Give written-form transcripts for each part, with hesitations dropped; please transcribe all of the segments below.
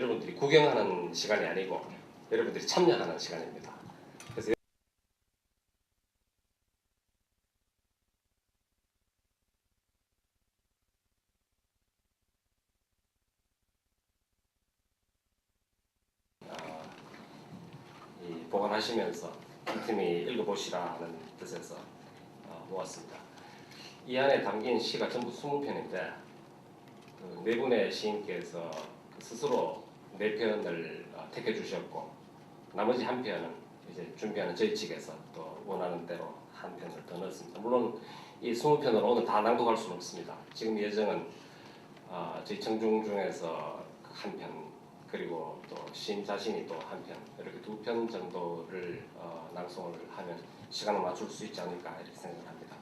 여러분들이 구경하는 시간이 아니고 여러분들이 참여하는 시간입니다. 그래서 이 보관하시면서 틈틈이 읽어보시라는 뜻에서 모았습니다. 이 안에 담긴 시가 전부 20편인데 네 분의 시인께서 스스로 4편을 택해 주셨고 나머지 한 편은 이제 준비하는 저희 측에서 또 원하는 대로 한 편을 더 넣었습니다. 물론 이 20편을 오늘 다 낭독할 수는 없습니다. 지금 예정은 저희 청중 중에서 한 편 그리고 또 시인 자신이 또 한 편 이렇게 2편 정도를 낭송을 하면 시간을 맞출 수 있지 않을까 이렇게 생각을 합니다.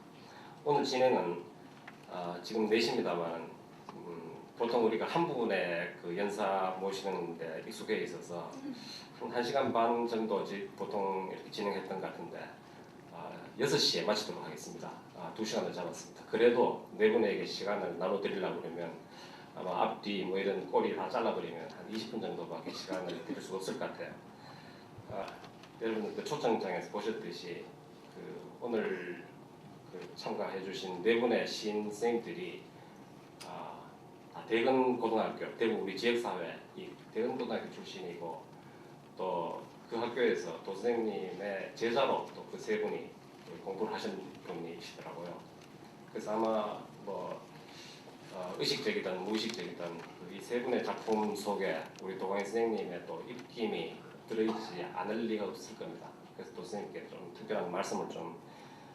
오늘 진행은 지금 4시입니다만 보통 우리가 한 분의 그 연사 모시는 데 익숙해 있어서 한 1시간 반 정도 보통 이렇게 진행했던 것 같은데 6시에 마치도록 하겠습니다. 2시간을 잡았습니다. 그래도 4분에게 시간을 나눠드리려고 그러면 아마 앞뒤 뭐 이런 꼬리 다 잘라버리면 한 20분 정도밖에 시간을 드릴 수가 없을 것 같아요. 여러분들 그 초청장에서 보셨듯이 그 오늘 그 참가해주신 4분의 시인 선생님들이 대건 고등학교, 대구 우리 지역사회 이 대건 고등학교 출신이고 또 그 학교에서 도 선생님의 제자로 또 그 3분이 공부를 하신 분이시더라고요. 그래서 아마 뭐 의식적이든 무의식적이든 이 3분의 작품 속에 우리 도광희 선생님의 또 입김이 들어있지 않을 리가 없을 겁니다. 그래서 도 선생님께 좀 특별한 말씀을 좀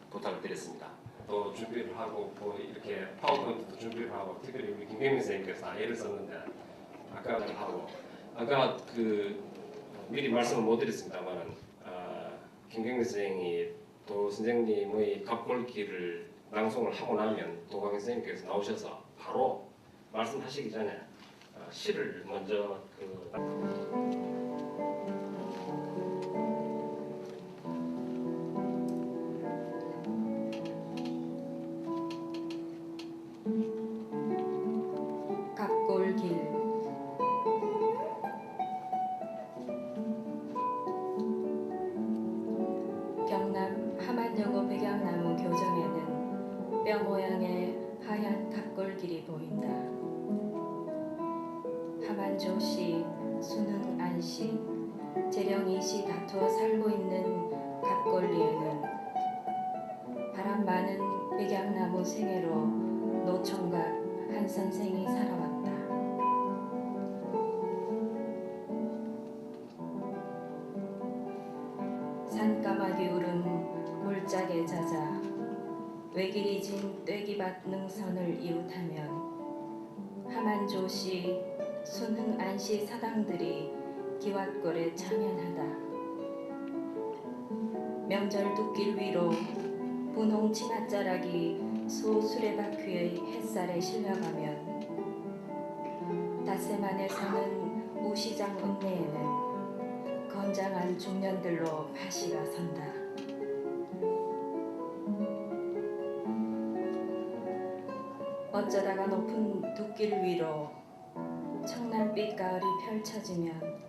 부탁을 드렸습니다. 또 준비를 하고 뭐 이렇게 파워포인트도 준비를 하고 특별히 우리 김경민 선생님께서 애를 썼는데 아까 그 미리 말씀을 못 드렸습니다만은 김경민 선생이 도 선생님의 갑골길을 낭송을 하고 나면 도광희 선생님께서 나오셔서 바로 말씀하시기 전에 시를 먼저 갑골길. 경남 함안여고 백양나무 교정에는 뼈 모양의 하얀 갑골길이 보인다. 함안조씨, 순흥안씨, 재령이씨 다투어 살고 있는 갑골리에는 바람 많은 백양나무 생애로 노총각 한 선생이 살아왔다. 산까마귀 울음 골짜기에 잦아 외길이 진 떼기밭 능선을 이웃하면 함안조씨, 순흥안씨 사당들이 기왓골에 참연하다. 명절 둑길 위로 분홍 치맛자락이 소 수레바퀴의 햇살에 실려가면 닷새만에 서는 우시장 읍내에는 건장한 중년들로 파시가 선다. 어쩌다가 높은 둑길 위로 청남빛 가을이 펼쳐지면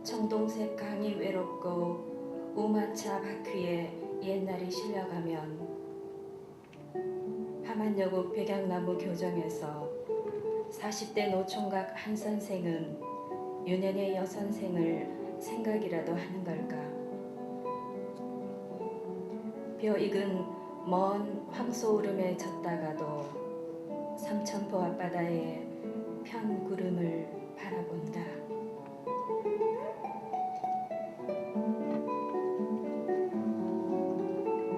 청동색 강이 외롭고 우마차 바퀴에 옛날이 실려가면 함안여고 백양나무 교정에서 40대 노총각 한 선생은 유년의 여선생을 생각이라도 하는 걸까? 벼 익은 먼 황소울음에 젖다가도 삼천포 앞바다에 편 구름을 바라본다.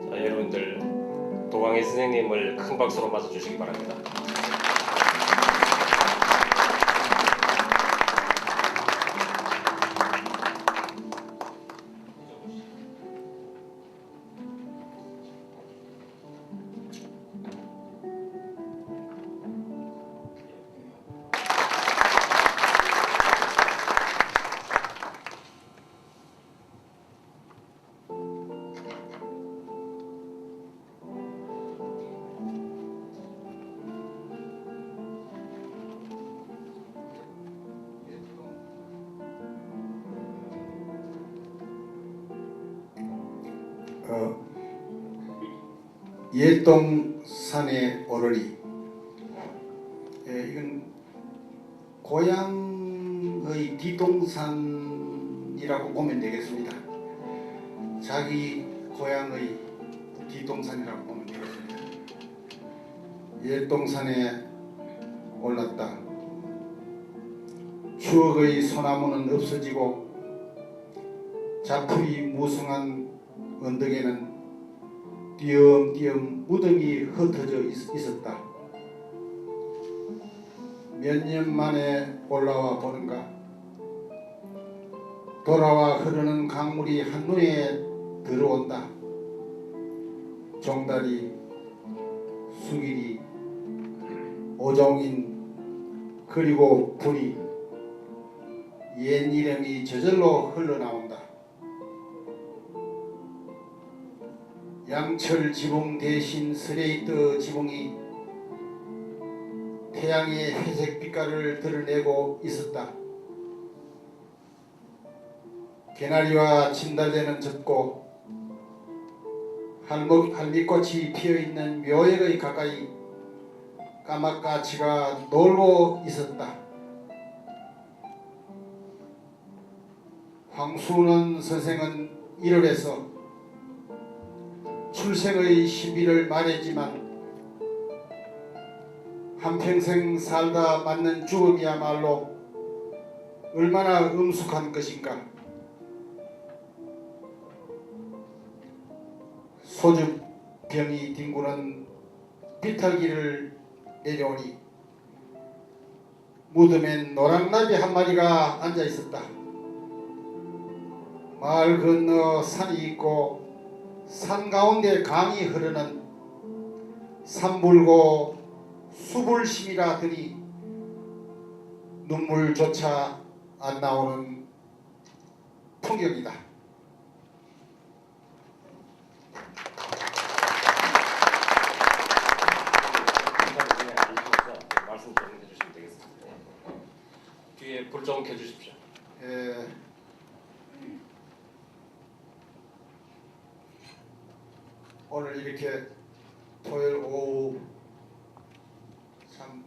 자, 여러분들 도광희 선생님을 큰 박수로 맞아주시기 바랍니다. 예동산의 오르리. 이건 고향의 뒷동산이라고 보면 되겠습니다. 자기 고향의 뒷동산이라고 보면 되겠습니다. 예동산에 올랐다. 추억의 소나무는 없어지고 자풀이 무성한 언덕에는 띄엄띄엄 무덤이 흩어져 있었다. 몇 년 만에 올라와 보는가, 돌아와 흐르는 강물이 한눈에 들어온다. 종다리, 수길이, 오종인, 그리고 분이, 옛 이름이 저절로 흘러나온다. 양철 지붕 대신 스레이트 지붕이 태양의 회색 빛깔을 드러내고 있었다. 개나리와 진달래는 젖고 할미꽃이 피어있는 묘역의 가까이 까마까치가 놀고 있었다. 황순원 선생은 1월에서 출생의 시비를 말했지만 한평생 살다 맞는 죽음이야말로 얼마나 음숙한 것인가. 소주병이 뒹구는 비탈길을 내려오니 무덤엔 노랑나비 한 마리가 앉아 있었다. 마을 건너 산이 있고 산 가운데 강이 흐르는 산불고 수불심이라 더니 눈물조차 안 나오는 풍경이다. 말씀 좀 해주시면 되겠습니다. 뒤에 불 좀 켜주십시오. 오늘 이렇게 토요일 오후 참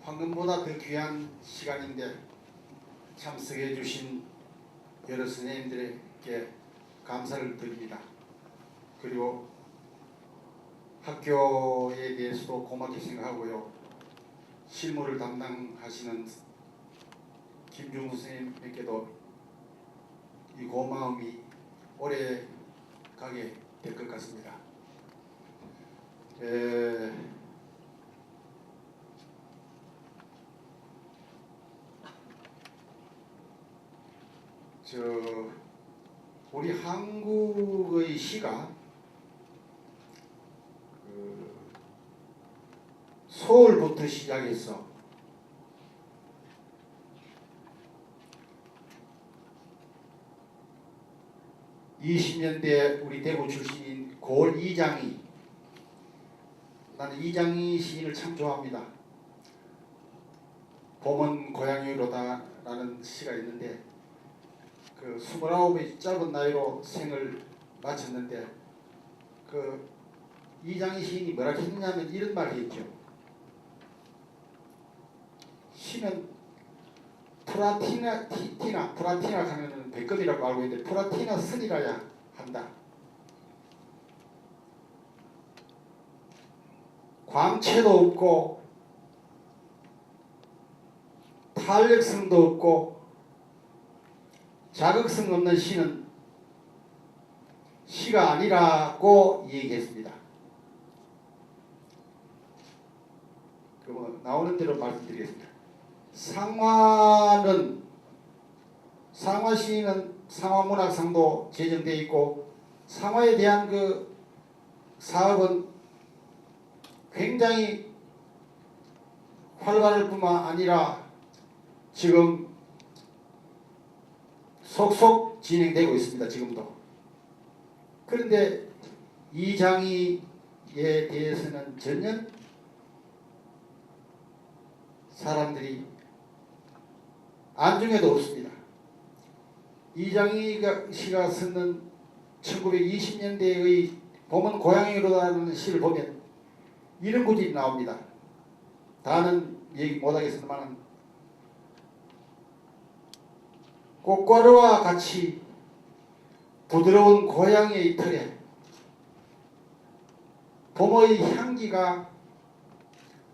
황금보다 더 귀한 시간인데 참석해 주신 여러 선생님들에게 감사를 드립니다. 그리고 학교에 대해서도 고맙게 생각하고요. 실무를 담당하시는 김중우 선생님께도 이 고마움이 오래 가게 될 것 같습니다. 우리 한국의 시가 서울부터 시작해서 (20년대) 우리 대구 출신인 고을 이장희, 나는 이장희 시인을 참 좋아합니다. 봄은 고향이로다 라는 시가 있는데, 그 29의 짧은 나이로 생을 마쳤는데, 그 이장희 시인이 뭐라 했냐면 이런 말을 했죠. 시는 프라티나 하면은 백금이라고 알고 있는데 프라티나 선이라야 한다. 광채도 없고 탄력성도 없고 자극성 없는 시는 시가 아니라고 얘기했습니다. 그럼 나오는 대로 말씀드리겠습니다. 상화 시인은 상화문학상도 제정되어 있고 상화에 대한 그 사업은 굉장히 활발할 뿐만 아니라 지금 속속 진행되고 있습니다. 지금도. 그런데 이장희에 대해서는 전혀 사람들이 안중에도 없습니다. 이장희 씨가 쓰는 1920년대의 봄은 고향이로다는 시를 보면 이런 구절이 나옵니다. 다는 얘기 못하겠습니다만 꽃가루와 같이 부드러운 고향의 털에 봄의 향기가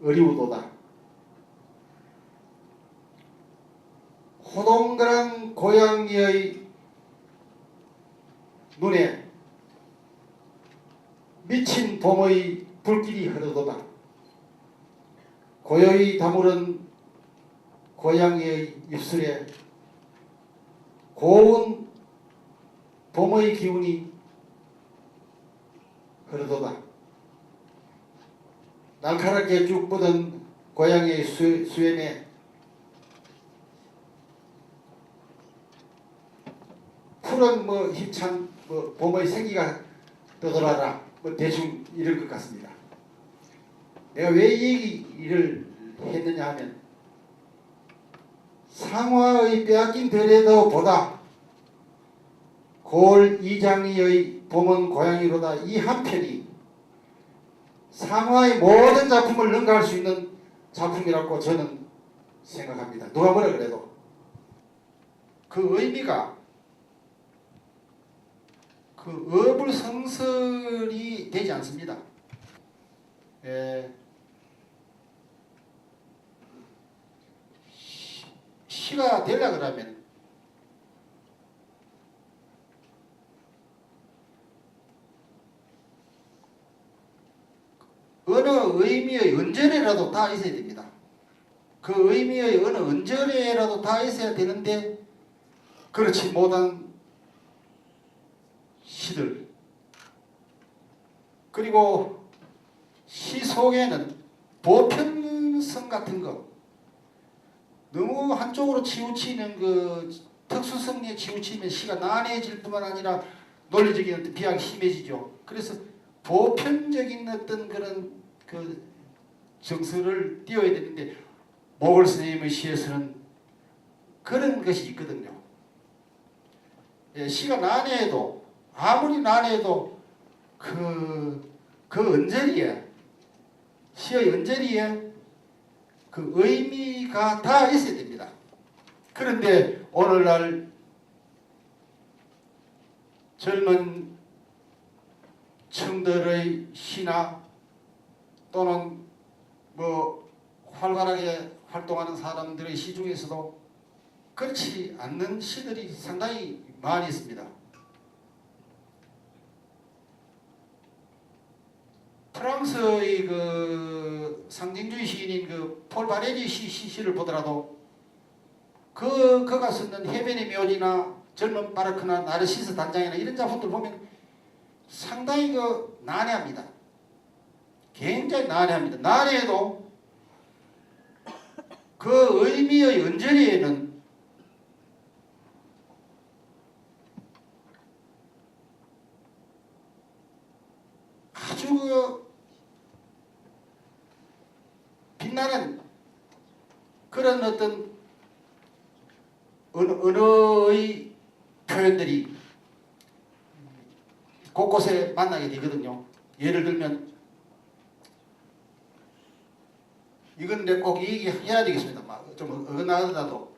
어리우도다. 호동그란 고양이의 눈에 미친 봄의 불길이 흐르도다. 고요히 다무른 고양이의 입술에 고운 봄의 기운이 흐르도다. 날카롭게 쭉 뻗은 고양이의 수염에 푸른 힘찬 봄의 생기가 떠돌아라. 대충 이럴 것 같습니다. 내가 왜 이 얘기를 했느냐 하면 상화의 빼앗긴 들에도 보다 고을 이장이의 봄은 고양이로다 이 한 편이 상화의 모든 작품을 능가할 수 있는 작품이라고 저는 생각합니다. 누가 뭐라 그래도 그 의미가 그 어불성설이 되지 않습니다. 시가 되려 그러면 어느 의미의 언저리라도 다 있어야 됩니다. 그 의미의 어느 언저리라도 다 있어야 되는데 그렇지 못한 시들 그리고 시 속에는 보편성 같은 거 너무 한쪽으로 치우치는 그 특수성에 치우치면 시가 난해질 뿐만 아니라 논리적인 어떤 비약이 심해지죠. 그래서 보편적인 어떤 그런 그 정서를 띄워야 되는데 모골 선생님의 시에서는 그런 것이 있거든요. 시가 난해해도 아무리 난해해도 그 언저리에 시의 언저리에 그 의미가 다 있어야 됩니다. 그런데 오늘날 젊은 층들의 시나 또는 활발하게 활동하는 사람들의 시 중에서도 그렇지 않는 시들이 상당히 많이 있습니다. 프랑스의 그 상징주의 시인인 그 폴 바레리 시를 보더라도 그가 쓰는 해변의 묘지나 젊은 바르크나 나르시스 단장이나 이런 작품들 보면 상당히 난해합니다. 굉장히 난해합니다. 난해해도 그 의미의 언저리에는 아주 빛나는 그런 어떤 언어의 표현들이 곳곳에 만나게 되거든요. 예를 들면 이건 내가 꼭 얘기해야 되겠습니다. 좀 어긋나더라도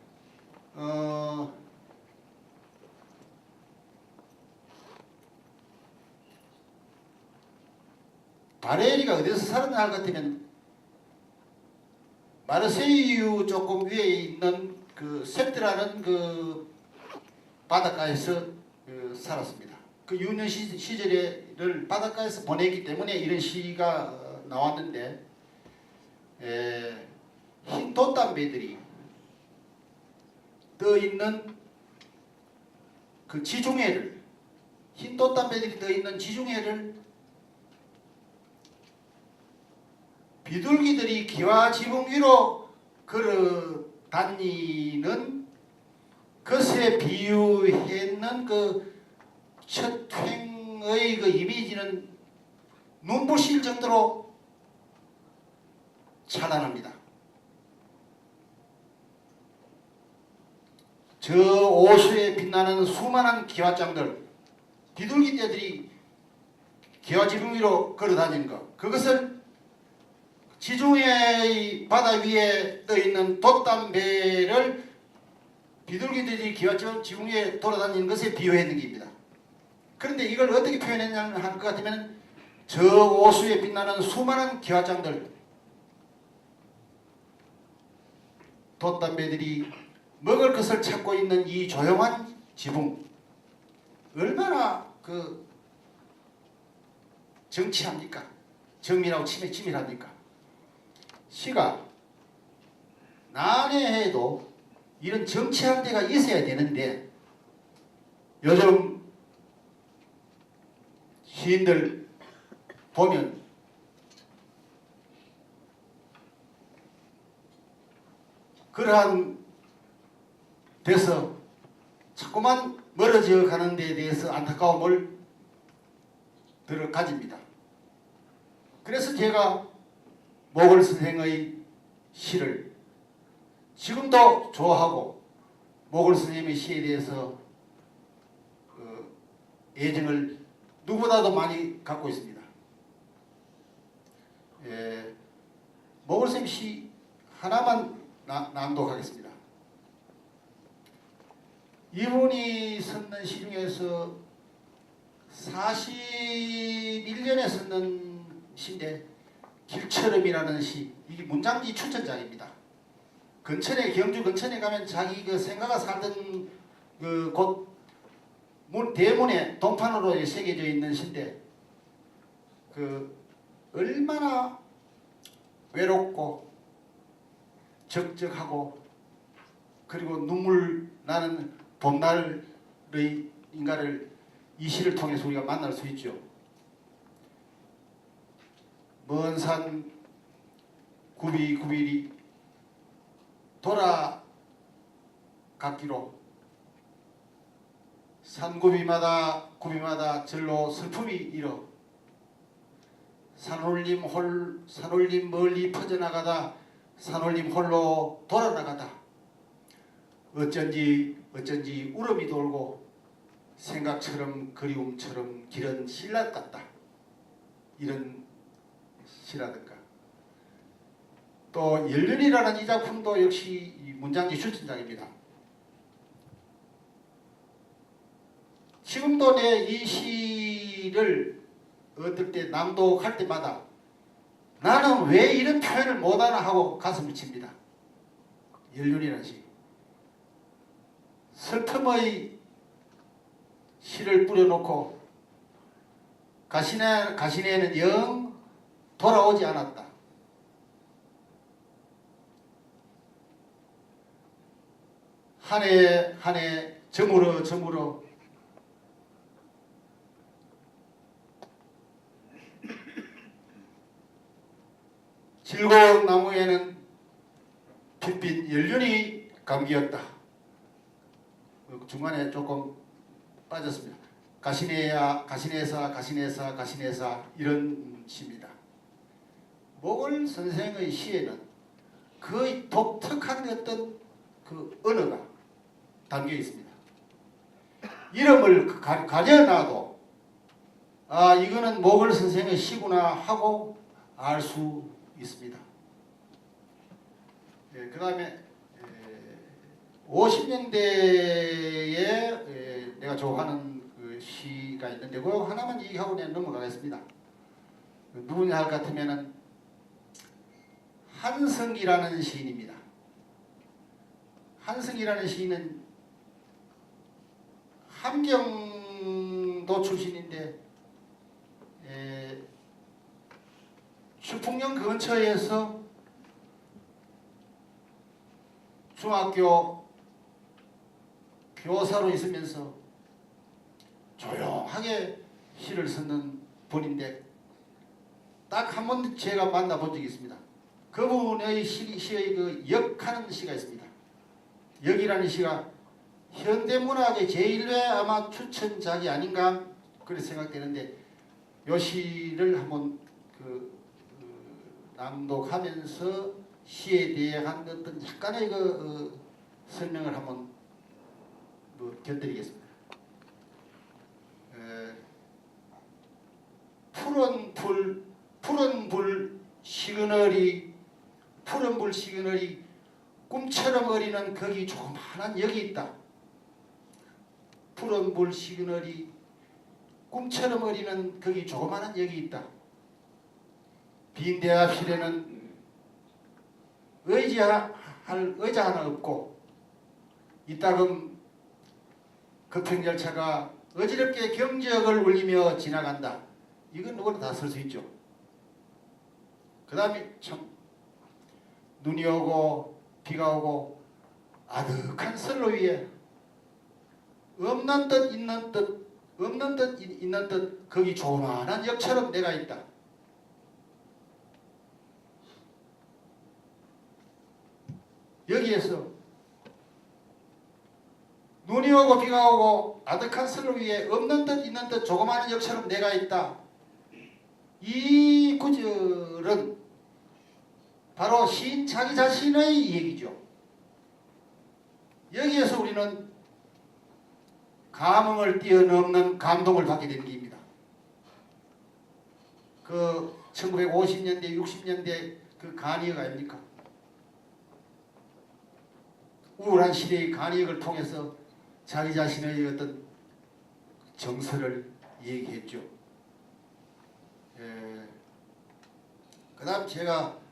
바레리가 어디서 살았나 할 것 같으면 마르세유 조금 위에 있는 그 세트라는 그 바닷가에서 살았습니다. 그 유년 시절을 바닷가에서 보내기 때문에 이런 시가 나왔는데 흰 돛담배들이 떠 있는 그 지중해를 흰 돛담배들이 떠 있는 지중해를 비둘기들이 기와 지붕 위로 걸어 다니는 것에 비유했는 그 첫 횡의 그 이미지는 눈부실 정도로 찬란합니다. 저 오수에 빛나는 수많은 기와장들, 비둘기떼들이 기와 지붕 위로 걸어다니는 것, 그것은 지중해 바다 위에 떠 있는 돛담배를 비둘기들이 기와 지붕 위에 돌아다니는 것에 비유했는 겁니다. 그런데 이걸 어떻게 표현했냐면 할 것 같으면 저 오수에 빛나는 수많은 기와장들, 돛담배들이 먹을 것을 찾고 있는 이 조용한 지붕, 얼마나 그 정치합니까? 정밀하고 치밀합니까? 시가 난해해도 이런 정치한 데가 있어야 되는데 요즘 시인들 보면 그러한 데서 자꾸만 멀어져 가는 데 대해서 안타까움을 가집니다. 그래서 제가 모걸 선생의 시를 지금도 좋아하고 모걸 선생님의 시에 대해서 애정을 누구보다도 많이 갖고 있습니다. 모걸 선생님 시 하나만 낭독하겠습니다. 이분이 썼는 시 중에서 41년에 썼는 시인데 길처럼이라는 시, 이게 문장지 추천작입니다. 근천에, 경주 근천에 가면 자기 그 생가가 살던 그 곳 대문에 동판으로 새겨져 있는 시인데 그 얼마나 외롭고 적적하고 그리고 눈물 나는 봄날의 인가를 이 시를 통해서 우리가 만날 수 있죠. 먼 산 구비구비리 돌아갔기로 산구비마다 절로 슬픔이 일어 산울림 멀리 퍼져나가다 산울림 홀로 돌아나가다 어쩐지 울음이 돌고 생각처럼 그리움처럼 길은 신라 같다. 이런 시라든가 또 연륜이라는 이 작품도 역시 문장지 추천작입니다. 지금도 내 이 시를 어떨 때 낭독할 때마다 나는 왜 이런 표현을 못하나 하고 가슴을 칩니다. 연륜이라는 시. 슬픔의 시를 뿌려놓고 가시네는 영 돌아오지 않았다. 한 해 저물어 즐거운 나무에는 핏빛 연륜이 감기였다. 중간에 조금 빠졌습니다. 가시네사 이런 시입니다. 모걸 선생의 시에는 거의 독특한 어떤 그 언어가 담겨 있습니다. 이름을 가려놔도 아 이거는 모걸 선생의 시구나 하고 알 수 있습니다. 그 다음에 50년대에 내가 좋아하는 그 시가 있는데 그거 하나만 얘기하고 그냥 넘어가겠습니다. 누구냐 할 것 같으면은 한성이라는 시인입니다. 한성이라는 시인은 함경도 출신인데 추풍령 근처에서 중학교 교사로 있으면서 조용하게 시를 쓰는 분인데 딱 한 번 제가 만나본 적이 있습니다. 그분의 시의 그 역하는 시가 있습니다. 역이라는 시가 현대문학의 제1회 아마 추천작이 아닌가 그렇게 생각되는데 이 시를 한번 낭독하면서 시에 대한 어떤 약간의 설명을 한번 곁드리겠습니다. 푸른 불 시그널이 꿈처럼 어리는 거기 조그마한 역이 있다. 푸른 불 시그널이 꿈처럼 어리는 거기 조그마한 역이 있다. 빈 대합실에는 의자 하나 없고 이따금 급행열차가 어지럽게 경적을 울리며 지나간다. 이건 누구나 다 쓸 수 있죠. 그 다음에 참 눈이 오고 비가 오고 아득한 선로 위에 없는 듯 있는 듯 없는 듯 있는 듯 거기 조만한 역처럼 내가 있다. 여기에서 눈이 오고 비가 오고 아득한 선로 위에 없는 듯 있는 듯 조그마한 역처럼 내가 있다. 이 구절은 바로 시인 자기 자신의 얘기죠. 여기에서 우리는 감흥을 뛰어넘는 감동을 받게 되는 겁니다. 그 1950년대 60년대 그 간이역 아닙니까? 우울한 시대의 간이역을 통해서 자기 자신의 어떤 정서를 얘기했죠. 그 다음 제가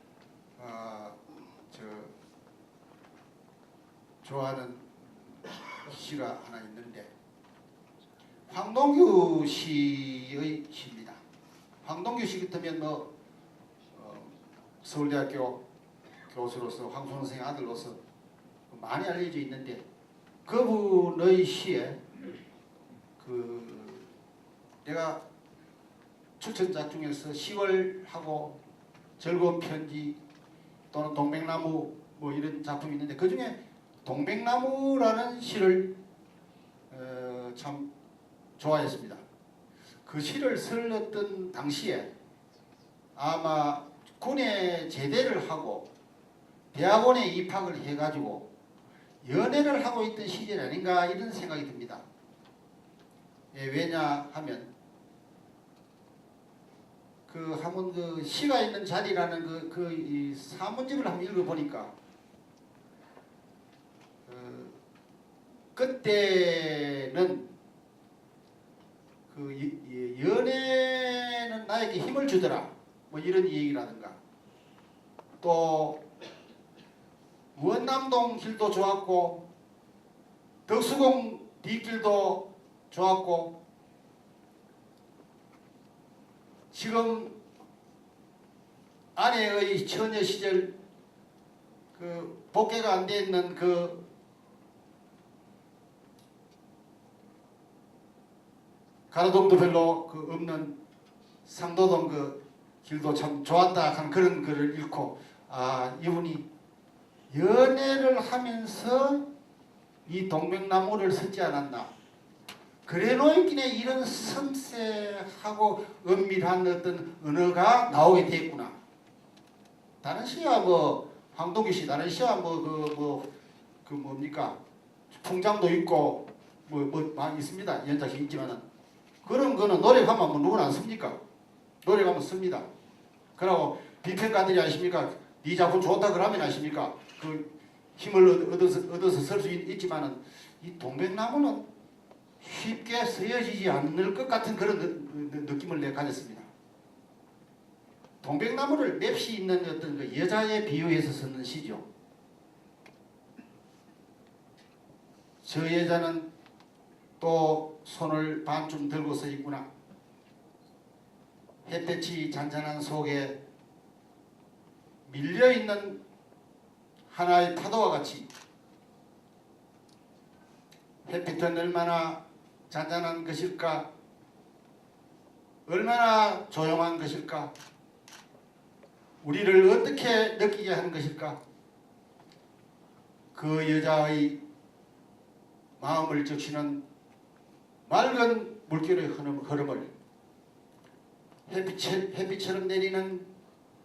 좋아하는 시가 하나 있는데 황동규 시의 시입니다. 황동규 시 같으면 서울대학교 교수로서 황순 선생의 아들로서 많이 알려져 있는데 그분의 시에 내가 추천작 중에서 10월하고 즐거운 편지 또는 동백나무 뭐 이런 작품이 있는데 그 중에 동백나무라는 시를 참 좋아했습니다. 그 시를 썼던 당시에 아마 군에 제대를 하고 대학원에 입학을 해가지고 연애를 하고 있던 시절이 아닌가 이런 생각이 듭니다. 왜냐하면 한번 그 시가 있는 자리라는 이 산문집을 한번 읽어보니까 그때는 연애는 나에게 힘을 주더라 뭐 이런 얘기라든가 또 무원남동 길도 좋았고 덕수궁 뒷길도 좋았고 지금 아내의 처녀 시절 복개가 안 돼 있는 가로등도 별로 없는 상도동 길도 참 좋았다 하는 그런 글을 읽고 이분이 연애를 하면서 이 동백나무를 쓰지 않았나. 그래 놓이기에 이런 섬세하고 은밀한 어떤 언어가 나오게 됐구나. 다른 시야 황동규 씨 다른 시야 뭡니까 풍장도 있고 많이 있습니다. 연작이 있지만은 그런 거는 노래 가면 누구나 안 씁니까? 노래 가면 씁니다. 그러고 비평가들이 아십니까? 네 작품 좋다 그러면 아십니까? 힘을 얻어서 쓸 수 있지만은 이 동백나무는 쉽게 쓰여지지 않을 것 같은 그런 느낌을 내가 가졌습니다. 동백나무를 맵시 있는 어떤 여자에 비유해서 쓰는 시죠. 저 여자는 또 손을 반쯤 들고 서 있구나. 햇볕이 잔잔한 속에 밀려있는 하나의 파도와 같이 햇빛은 얼마나 잔잔한 것일까? 얼마나 조용한 것일까? 우리를 어떻게 느끼게 하는 것일까? 그 여자의 마음을 적시는 맑은 물결의 흐름을 햇빛처럼 내리는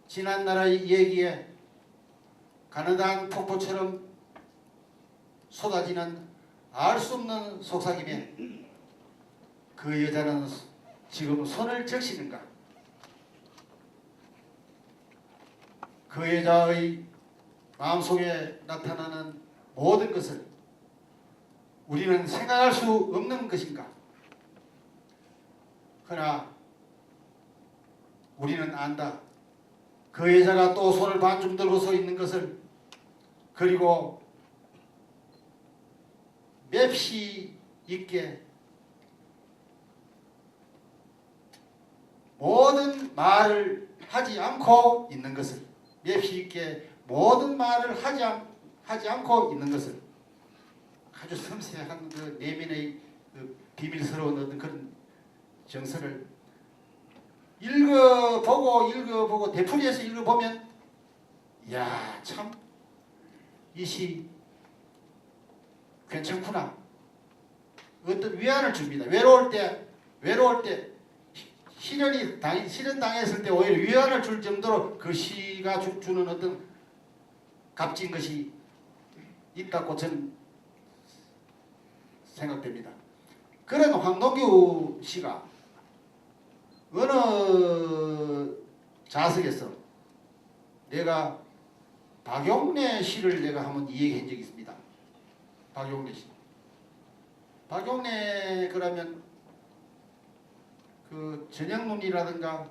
지난 나라의 얘기에 가느다란 폭포처럼 쏟아지는 알 수 없는 속삭임에 그 여자는 지금 손을 적시는가? 그 여자의 마음속에 나타나는 모든 것을 우리는 생각할 수 없는 것인가? 그러나 우리는 안다. 그 여자가 또 손을 반쯤 들고 서 있는 것을, 그리고 맵시 있게 모든 말을 하지 않고 있는 것을, 맵시 있게 모든 말을 하지 않고 있는 것을, 아주 섬세한 그 내면의 그 비밀스러운 어떤 그런 정서를 읽어보고 되풀이해서 읽어보면, 이야, 참 이 시 괜찮구나. 어떤 위안을 줍니다. 외로울 때 실현 당했을 때 오히려 위안을 줄 정도로 그 시가 주는 어떤 값진 것이 있다고 저는 생각됩니다. 그런 황동규 씨가 어느 자석에서 내가 박용래 시를 내가 한번 이야기한 적이 있습니다. 박용래 시. 박용래 그러면 그 전형눈이라든가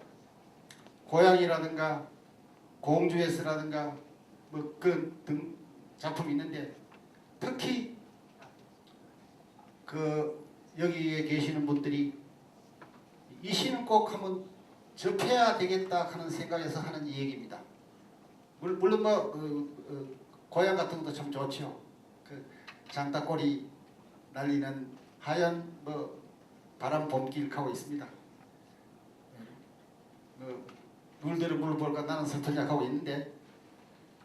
고양이라든가 공주에서라든가 뭐 그 등 작품이 있는데, 특히 그 여기에 계시는 분들이 이 시는 꼭 한번 접해야 되겠다 하는 생각에서 하는 이 얘기입니다. 물론 뭐 고향 같은 것도 참 좋죠. 그 장따꼬리 날리는 하얀 뭐 바람 봄길 가고 있습니다. 물들어 물 볼까 나는 서툴냐 하고 있는데,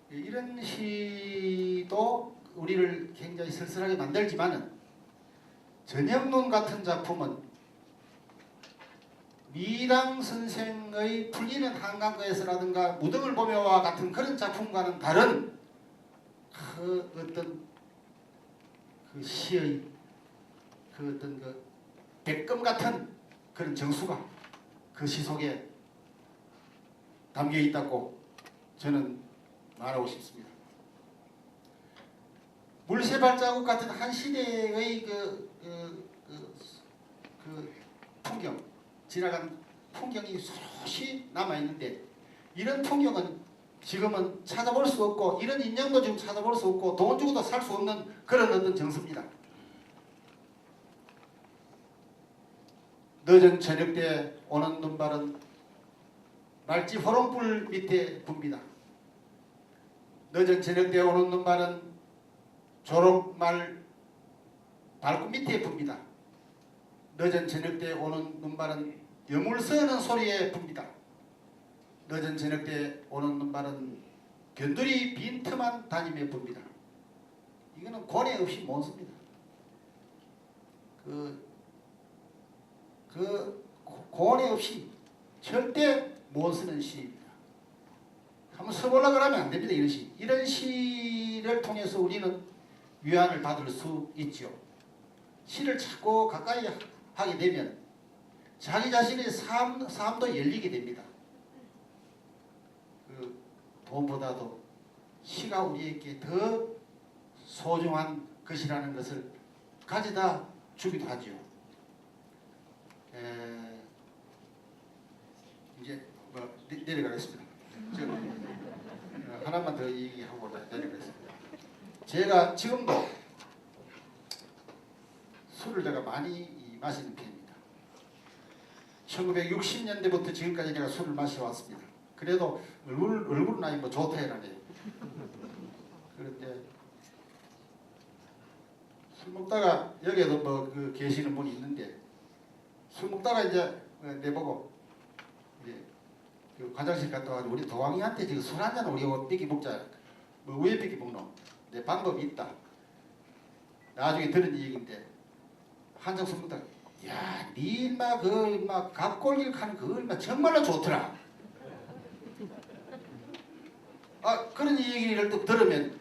이런 시도 우리를 굉장히 쓸쓸하게 만들지만은, 전형눈 같은 작품은 미당 선생의 풀리는 한강가에서라든가 무등을 보며와 같은 그런 작품과는 다른 그 어떤 그 시의 그 어떤 그 백금 같은 그런 정수가 그 시 속에 담겨 있다고 저는 말하고 싶습니다. 물새 발자국 같은 한 시대의 그 풍경, 지나간 풍경이 수없이 남아있는데, 이런 풍경은 지금은 찾아볼 수 없고, 이런 인형도 지금 찾아볼 수 없고, 돈 주고도 살 수 없는 그런 어떤 정서입니다. 늦은 저녁 때 오는 눈발은 말집 호롱불 밑에 붑니다. 늦은 저녁 때 오는 눈발은 조롱말 발굽 밑에 붑니다. 늦은 저녁 때 오는 눈발은 여물 서는 소리에 붑니다. 늦은 저녁 때 오는 눈발은 견들이 빈틈한 다짐에 붑니다. 이거는 고뇌 없이 못 씁니다. 고뇌 없이 절대 못 쓰는 시입니다. 한번 써보려고 하면 안 됩니다. 이런 시. 이런 시를 통해서 우리는 위안을 받을 수 있죠. 시를 자꾸 가까이 하게 되면 자기 자신의 삶도 열리게 됩니다. 그 돈보다도 시가 우리에게 더 소중한 것이라는 것을 가져다 주기도 하죠. 이제 뭐 내려가겠습니다. 하나만 더 얘기하고 내려가겠습니다. 제가 지금도 술을 제가 많이 마시는 편입니다. 1960년대부터 지금까지 내가 술을 마셔왔습니다. 그래도 얼굴은 아니 뭐 좋다 해라네요. 그런데 술 먹다가 여기에도 뭐 그 계시는 분이 있는데, 술 먹다가 이제 내보고 이제 그 화장실 갔다 와가지고 우리 도왕이한테 지금 술 한잔 우리 삐끼 먹자. 뭐 왜 삐끼 먹노? 내 방법이 있다. 나중에 들은 얘기인데, 한잔 술 먹다가 야, 니 인마 그 인마 갑골길 가는 그 인마 정말로 좋더라. 그런 얘기를 또 들으면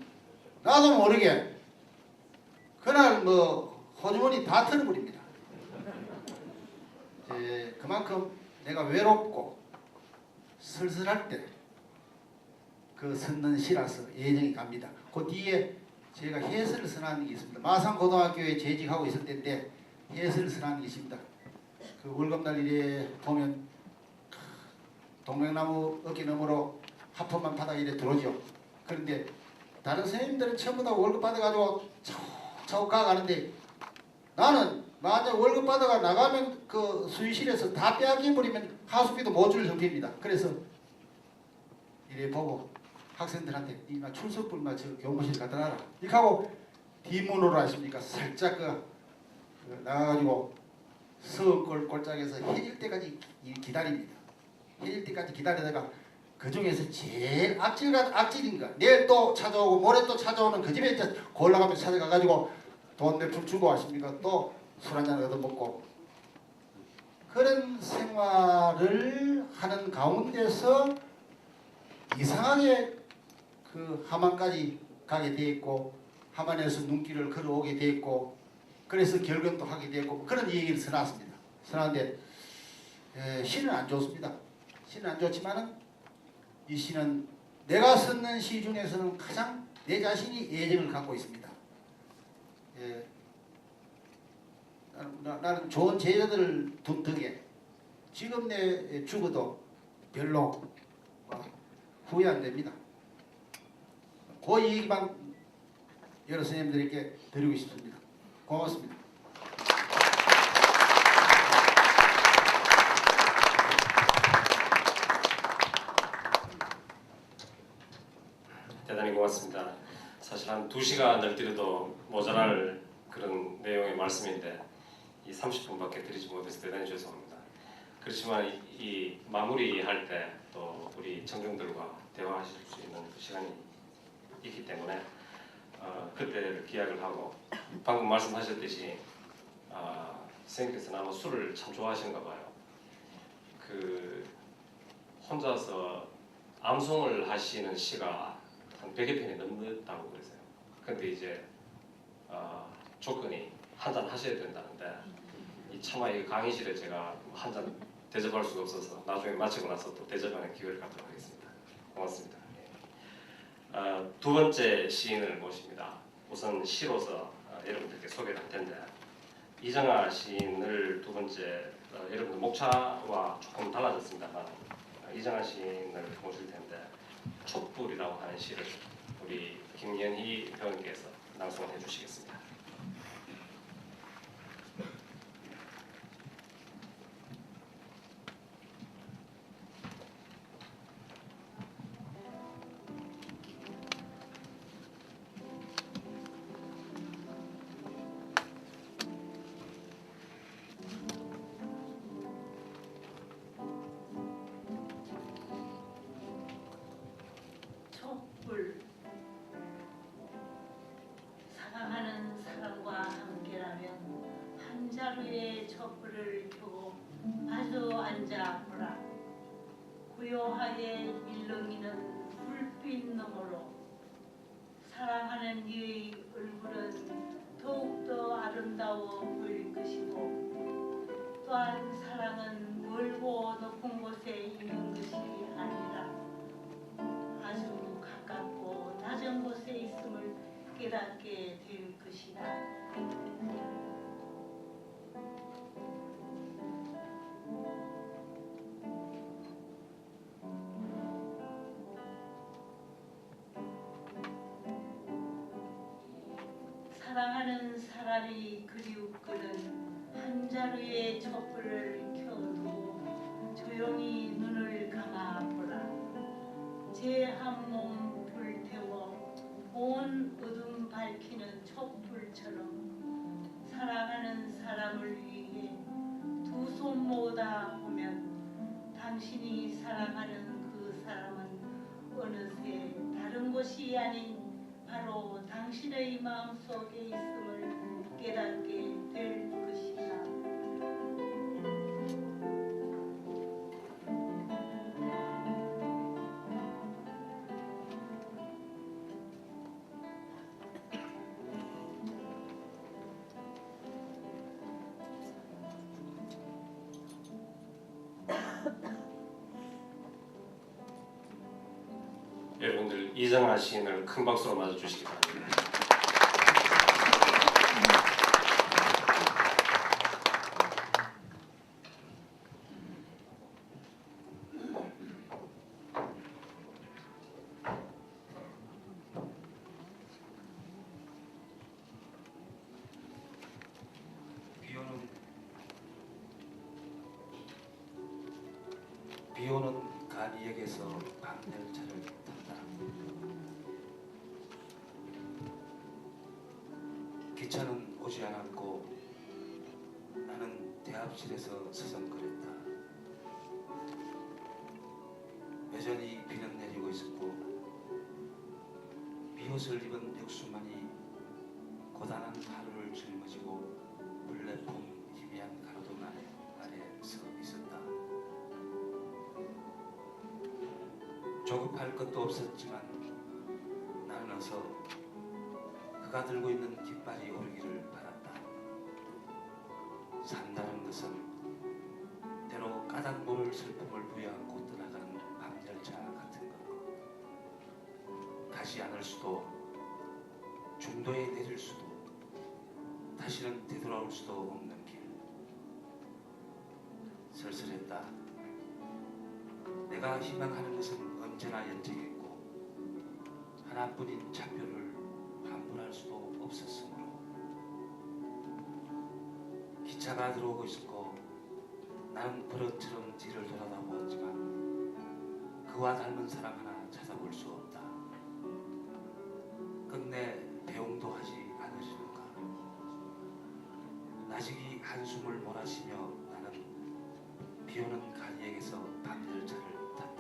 나도 모르게 그날 뭐 호주머니 다 털어버립니다. 그만큼 내가 외롭고 쓸쓸할 때 그 섰는 시라서 예정이 갑니다. 그 뒤에 제가 해설을 선하는 게 있습니다. 마산고등학교에 재직하고 있을 때인데 해설을 선하는 게 있습니다. 그 월급날 이래 보면 동백나무 어깨 너머로 하품만 바닥에 이래 들어오죠. 그런데 다른 선생님들은 전부 다 월급 받아가지고 차곡차곡 가가는데 나는 만약 월급 받아가 나가면 그 수의실에서 다 빼앗겨 버리면 하수비도 못 줄 형편입니다. 그래서 이래 보고 학생들한테 이마 출석불만 저 교무실 갖다 놔라 이렇게 하고 뒷문으로 하십니까 살짝 나가가지고 서울 꼴짝에서 해질 때까지 기다립니다. 해질 때까지 기다리다가 그 중에서 제일 악질인 거 내일 또 찾아오고 모레 또 찾아오는 그 집에 이제 골라가면서 찾아가가지고 돈 몇 푼 주고 하십니까 또 술 한잔 얻어먹고 그런 생활을 하는 가운데서 이상하게 그 함안까지 가게 돼 있고 함안에서 눈길을 걸어오게 돼 있고 그래서 결근도 하게 되고 그런 얘기를 써놨습니다. 써놨는데 시는 안 좋습니다. 시는 안 좋지만은 이 시는 내가 썼는 시 중에서는 가장 내 자신이 애정을 갖고 있습니다. 나는 좋은 제자들을 둔 덕에 지금 내 죽어도 별로 후회 안 됩니다. 그 얘기만 여러 선생님들에게 드리고 싶습니다. 고맙습니다. 대단히 고맙습니다. 사실 한 2시간을 드려도 모자랄 그런 내용의 말씀인데 이 30분밖에 드리지 못해서 대단히 죄송합니다. 그렇지만 이 마무리할 때 또 우리 청중들과 대화하실 수 있는 시간이 있기 때문에 그때를 기약을 하고 방금 말씀하셨듯이 선생님께서는 아마 술을 참 좋아하시는가 봐요. 그 혼자서 암송을 하시는 시가 한 100여 편이 넘는다고 그러세요. 근데 이제 조건이 한 잔 하셔야 된다는데 이 차마 이 강의실에 제가 한 잔 대접할 수가 없어서 나중에 마치고 나서 또 대접하는 기회를 갖도록 하겠습니다. 고맙습니다. 두 번째 시인을 모십니다. 우선 시로서 여러분들께 소개를 할 텐데 이정아 시인을 두 번째 여러분들 목차와 조금 달라졌습니다만 이정아 시인을 모실 텐데 촛불이라고 하는 시를 우리 김연희 회원께서 낭송을 해주시겠습니다. 촛불 사랑하는 사람과 함께라면 한 자루의 촛불을 켜고 마주 앉아 보라. 고요하게 일렁이는 불빛 너머로 사랑하는 이의 얼굴은 더욱더 아름다워 보일 것이고 또한 사랑은 멀고 높은 곳에 있는 것이 아니라 아주 가깝고 낮은 곳에 있음을 깨닫게 될 것이다. 사랑하는 사람이 그리웠거든 한 자루의 촛불을 켜도 조용히 눈을 감아 보라. 제 한 몸 불태워 온 어둠 밝히는 촛불처럼 사랑하는 사람을 위해 두 손 모아 보면 당신이 사랑하는 그 사람은 어느새 다른 곳이 아닌 바로 당신의 마음속에 있음을 깨닫게 될 것이다. 여러분들 이정아 시인을 큰 박수로 맞아주시기 바랍니다. 비오는 간이역에서 밤열차를 탔다. 기차는 오지 않았고 나는 대합실에서 서성거렸다. 여전히 비는 내리고 있었고 비옷을 입은 역수만이 고단한 하루를 짊어지고 플랫폼 희미한 가로등 아래 서 있었다. 조급할 것도 없었지만 나는 어서 그가 들고 있는 깃발이 오르기를 바랐다. 산다는 것은 때로 까닭 모를 슬픔을 부여안고 떠나가는 밤열차 같은 것. 가지 않을 수도 중도에 내릴 수도 다시는 되돌아올 수도 없는 길. 쓸쓸했다. 내가 희망하는 것은 언제나 연정했고 하나뿐인 차표를 환불할 수도 없었으므로 기차가 들어오고 있었고 나는 버릇처럼 뒤를 돌아다보았지만 그와 닮은 사람 하나 찾아볼 수 없다. 끝내 배웅도 하지 않으시는가. 나직이 한숨을 몰아쉬며 나는 비오는 간이역에서 밤열차를 탔다.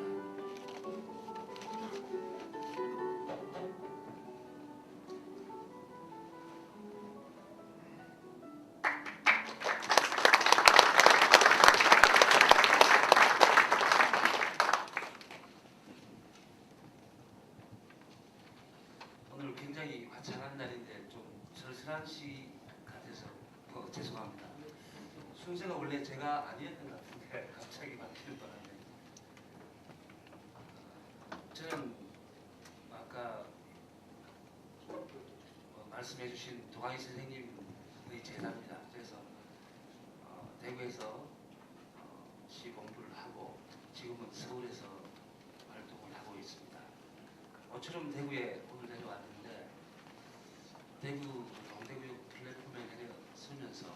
오늘 굉장히 화창한 날인데 좀 쓸쓸한 시 같아서 죄송합니다. 순서가 원래 제가 아니었던 것 같은데 갑자기 바뀌는 바람에 저는 아까 말씀해주신 도강희 선생님의 제자입니다. 그래서 대구에서 시 공부를 하고 지금은 서울에서 활동을 하고 있습니다. 모처럼 대구에 오늘 내려왔는데 대구 동대구역 플랫폼에 내려서면서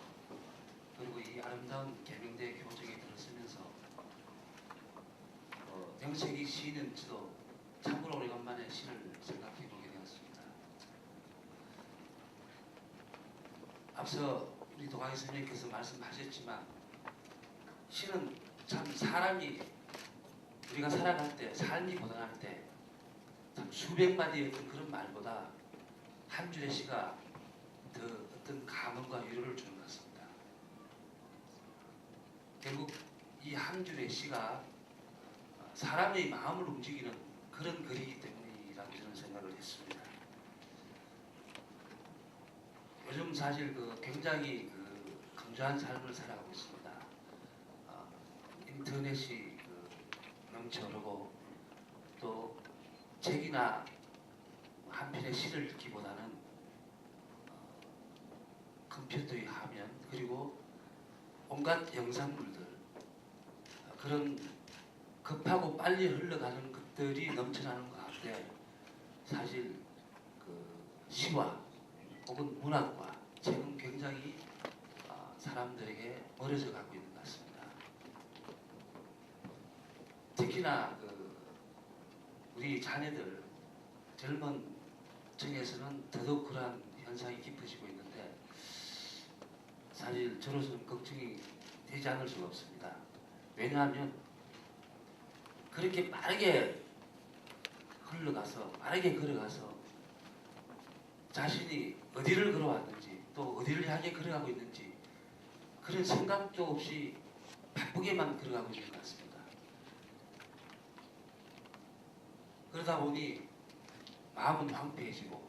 그리고 이 아름다운 계명대 교정에 들어서면서 정책이 시는 저도 참으로 오래간만에 시를 생각해 보게 되었습니다. 앞서 우리 도강희 선생님께서 말씀하셨지만 시는 참 사람이 우리가 살아갈 때 삶이 고단할 때 참 수백 마디의 그런 말보다 한 줄의 시가 더 어떤 감흥과 위로를 주는 것 같습니다. 결국 이 한 줄의 시가 사람의 마음을 움직이는 그런 글이기 때문이라고 저는 생각을 했습니다. 요즘 사실 굉장히 건조한 삶을 살아가고 있습니다. 인터넷이 넘쳐흐르고 또 책이나 한 편의 시를 읽기보다는 컴퓨터의 화면 그리고 온갖 영상물들 그런 급하고 빨리 흘러가는 것들이 넘쳐나는 것 같은데 사실 시와 혹은 문학과 책은 굉장히 사람들에게 멀어져 가고 있는 것 같습니다. 특히나 우리 자녀들 젊은 층에서는 더더욱 그러한 현상이 깊어지고 있는데 사실 저로서는 걱정이 되지 않을 수가 없습니다. 왜냐하면 그렇게 빠르게 흘러가서 빠르게 걸어가서 자신이 어디를 걸어왔는지 또 어디를 향해 걸어가고 있는지 그런 생각도 없이 바쁘게만 걸어가고 있는 것 같습니다. 그러다 보니 마음은 황폐해지고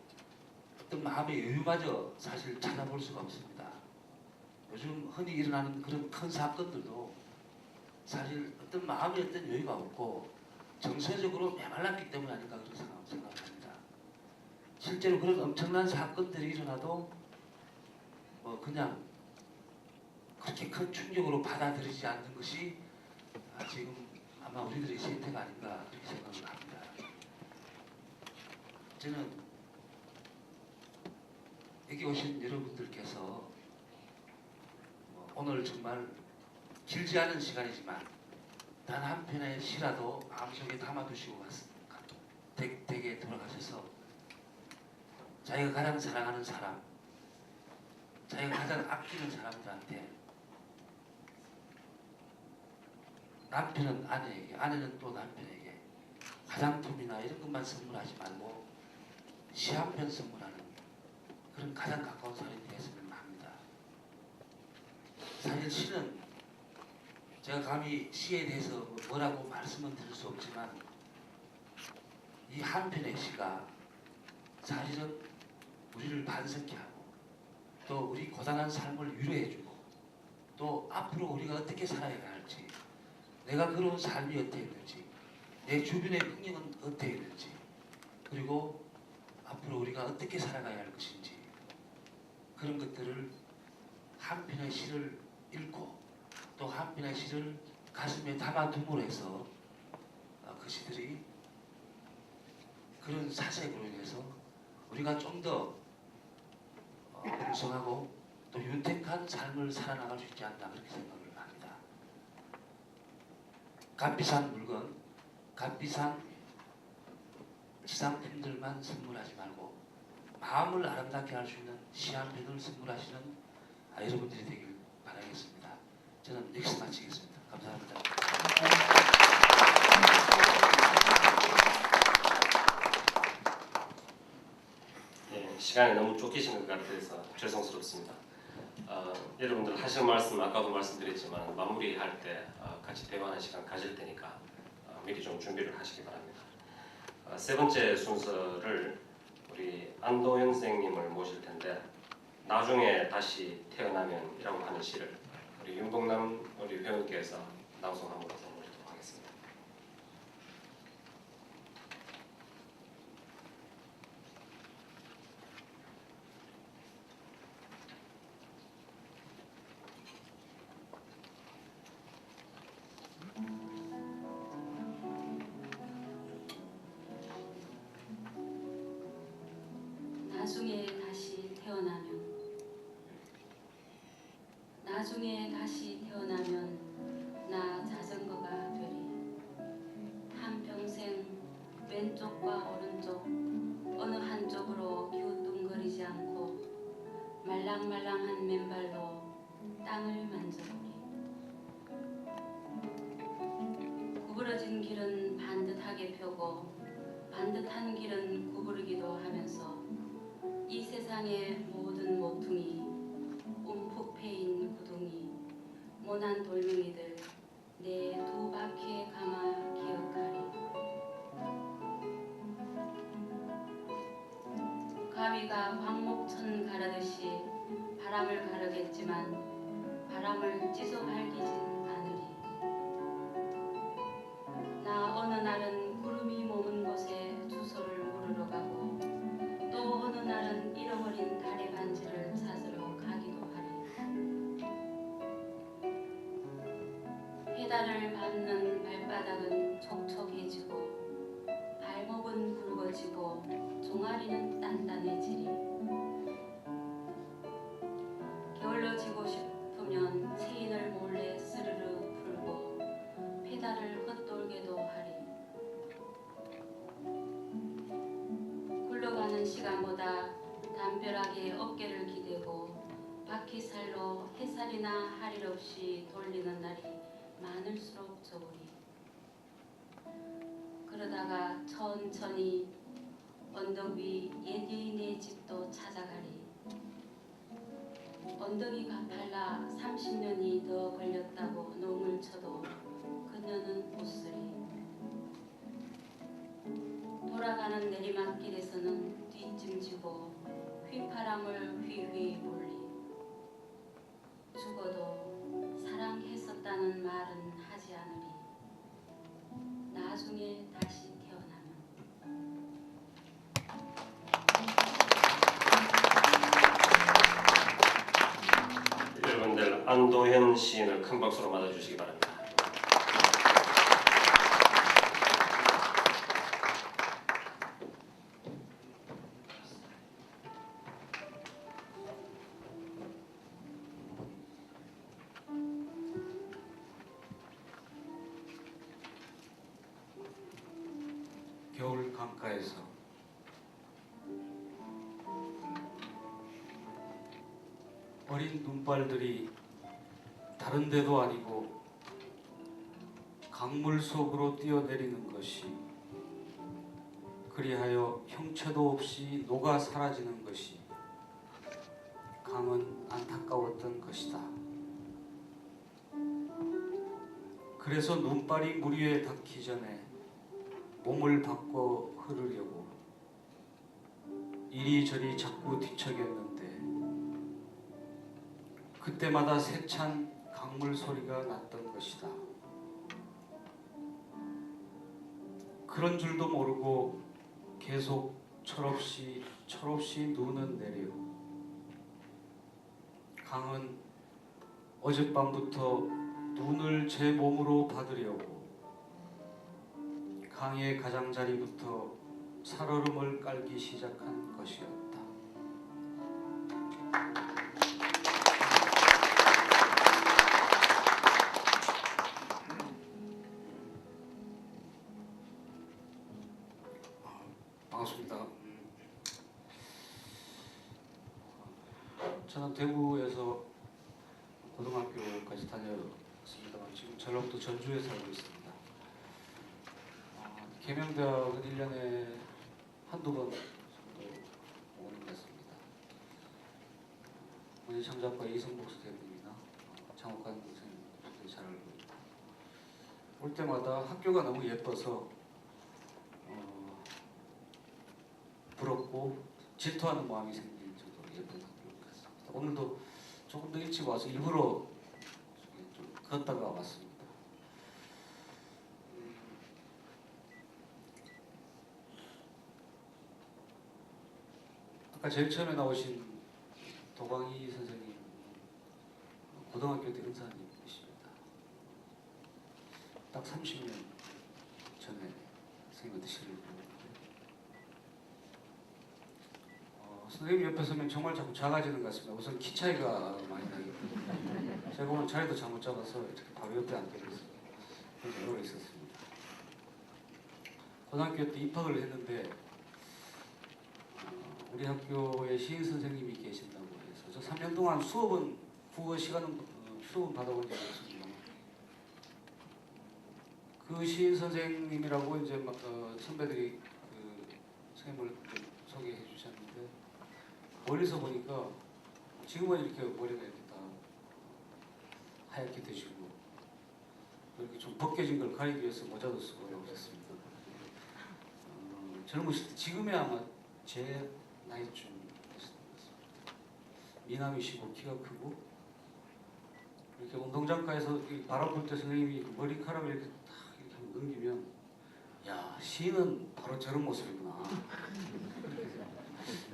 어떤 마음의 여유마저 사실 찾아볼 수가 없습니다. 요즘 흔히 일어나는 그런 큰 사건들도 사실 어떤 마음의 어떤 여유가 없고 정서적으로 메말랐기 때문이 아닌가 그런 생각을 합니다. 실제로 그런 엄청난 사건들이 일어나도 그냥 그렇게 큰 충격으로 받아들이지 않는 것이 지금 아마 우리들의 생태가 아닌가 그렇게 생각을 합니다. 저는 여기 오신 여러분들께서 오늘 정말 길지 않은 시간이지만 단 한 편의 시라도 마음속에 담아두시고 댁에 돌아가셔서 자기가 가장 사랑하는 사람, 자기가 가장 아끼는 사람들한테, 남편은 아내에게, 아내는 또 남편에게 화장품이나 이런 것만 선물하지 말고 시 한 편 선물하는 그런 가장 가까운 사람이 되었으면 합니다. 사실 시는 제가 감히 시에 대해서 뭐라고 말씀은 드릴 수 없지만 이 한 편의 시가 사실은 우리를 반성케 하고 또 우리 고단한 삶을 위로해주고 또 앞으로 우리가 어떻게 살아야 할지, 내가 그런 삶이 어떠했는지, 내 주변의 풍경은 어떠했는지, 그리고 앞으로 우리가 어떻게 살아가야 할 것인지 그런 것들을 한 편의 시를 읽고 또 한 편의 시를 가슴에 담아둠으로 해서 그 시들이 그런 사색으로 인해서 우리가 좀 더 풍성하고 또 윤택한 삶을 살아나갈 수 있지 않나 그렇게 생각을 합니다. 값비싼 물건, 값비싼 지상품들만 선물하지 말고 마음을 아름답게 할 수 있는 시 한 편을 선물하시는 여러분들이 되길 바라겠습니다. 저는 여기서 마치겠습니다. 감사합니다. 시간이 너무 쫓기신 것 같아서 죄송스럽습니다. 여러분들 하실 말씀 아까도 말씀드렸지만 마무리할 때 같이 대화하는 시간 가질 테니까 미리 좀 준비를 하시기 바랍니다. 세 번째 순서를 우리 안도현 선생님을 모실 텐데 나중에 다시 태어나면이라고 하는 시를 우리 윤봉남 우리 회원께서 낭송함으로써 모시도록 하겠습니다. 나중에 다시 태어나면 나 자전거가 되리. 한평생 왼쪽과 오른쪽 어느 한쪽으로 기우뚱거리지 않고 말랑말랑한 맨발로 땅을 만져보리. 구부러진 길은 반듯하게 펴고 반듯한 길은 구부르기도 하면서 이 세상의 모든 모퉁이, 움푹 패인 구둥이, 모난 돌멩이들 내 두 바퀴에 감아 기억하리. 가위가 광목천 가르듯이 바람을 가르겠지만 바람을 찢어 밝히진 않으리. 나 어느 날은 구름이 머문 곳에 주소를 물으러 가고 또 어느 날은 잃어버린 달의 반지를 찾으러 가기도 하리. 페달을 밟는 발바닥은 촉촉해지고 발목은 굵어지고 종아리는 단단해지리. 게을러지고 싶으면 체인을 몰래 스르르 풀고 페달을 헛돌게도 하리. 굴러가는 시간보다 담벼락에 어깨를 기대고 바퀴살로 해살이나 할 일 없이 돌리는 날이 많을수록 적으리. 그러다가 천천히 언덕 위 예디네 집도 찾아가리. 언덕이 가팔라 30년이 더 걸렸다고 농을 쳐도 그녀는 웃으리. 돌아가는 내리막길에서는 뒷짐지고 휘파람을 휘휘 불리. 죽어도 사랑했었다는 말은 하지 않으리. 나중에 다시 태어나면. 여러분들 안도현 시인을 큰 박수로 맞아주시기 바랍니다. 겨울 강가에서 어린 눈발들이 다른 데도 아니고 강물 속으로 뛰어내리는 것이, 그리하여 형체도 없이 녹아 사라지는 것이 강은 안타까웠던 것이다. 그래서 눈발이 물 위에 닿기 전에 몸을 바꿔 흐르려고 이리저리 자꾸 뒤척였는데 그때마다 세찬 강물 소리가 났던 것이다. 그런 줄도 모르고 계속 철없이 눈은 내려 강은 어젯밤부터 눈을 제 몸으로 받으려고 강의 가장자리부터 살얼음을 깔기 시작한 것이었다. 반갑습니다. 저는 대구에서 고등학교까지 다녔습니다만 지금 전라북도 전주에 살고 있습니다. 계명대학은 1년에 한두 번 정도 오는 것 같습니다. 문희창작가 이성복 선생님이나 장옥관 선생님들 잘 알고 있고, 올 때마다 학교가 너무 예뻐서 부럽고 질투하는 마음이 생길 정도로 예쁜 학교 같습니다. 오늘도 조금 더 일찍 와서 일부러 좀 걷다가 왔습니다. 아까 제일 처음에 나오신 도광희 선생님, 고등학교 때 은사님이십니다. 딱 30년 전에 선생님한테 시를 배웠는데 선생님 옆에 서면 정말 자꾸 작아지는 것 같습니다. 우선 키 차이가 많이 나기 때문에 제가 오늘 자리도 잘못 잡아서 이렇게 바로 옆에 앉게 됐어요. 그래서 오래 있었습니다. 고등학교 때 입학을 했는데 우리 학교에 시인 선생님이 계신다고 해서 저 3년 동안 국어 시간은 수업은 받아본 적이 없습니다. 그 시인 선생님이라고 이제 막 선배들이 그 선생님을 소개해 주셨는데 멀리서 보니까 지금은 이렇게 머리가 이렇게 다 하얗게 되시고 이렇게 좀 벗겨진 걸 가리기 위해서 모자도 쓰고 오셨습니다. 젊으실 때 지금이 아마 제 나이쯤 되셨던 것 같습니다. 미남이시고 키가 크고 이렇게 운동장가에서 바람 불 때 선생님이 머리카락을 이렇게 딱 이렇게 한번 넘기면 야, 시인은 바로 저런 모습이구나.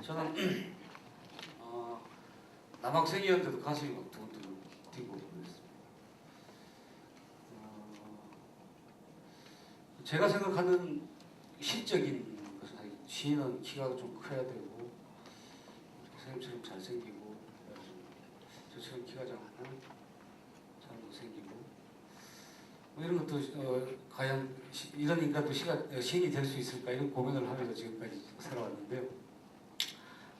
저는 남학생이었는데도 가슴이 막 두근두근 뛰고 그랬습니다. 제가 생각하는 시적인 것은 시인은 키가 좀 커야 되고 선생님처럼 잘생기고 저처럼 키가 작고 잘 못생기고 뭐 이런 것도 과연 이런 인간도 시인이 될 수 있을까 이런 고민을 하면서 지금까지 살아왔는데요.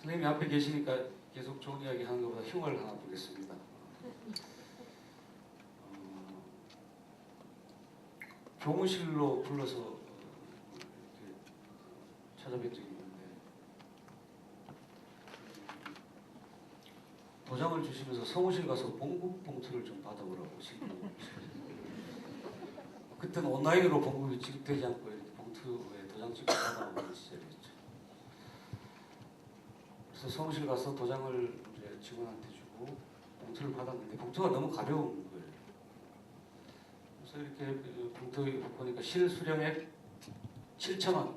선생님이 앞에 계시니까 계속 좋은 이야기 하는 것보다 흉을 하나 보겠습니다. 교무실로 불러서 이렇게 찾아뵌 적이 있는데 도장을 주시면서 사무실 가서 봉급 봉투를 좀 받아보라고 시키고 그때는 온라인으로 봉급이 지급되지 않고 이렇게 봉투에 도장 찍고 받아오는 시절이었죠. 그래서 사무실 가서 도장을 이제 직원한테 주고 봉투를 받았는데 봉투가 너무 가벼운 거예요. 그래서 저 이렇게 봉투 보니까 실수령액 7,000원.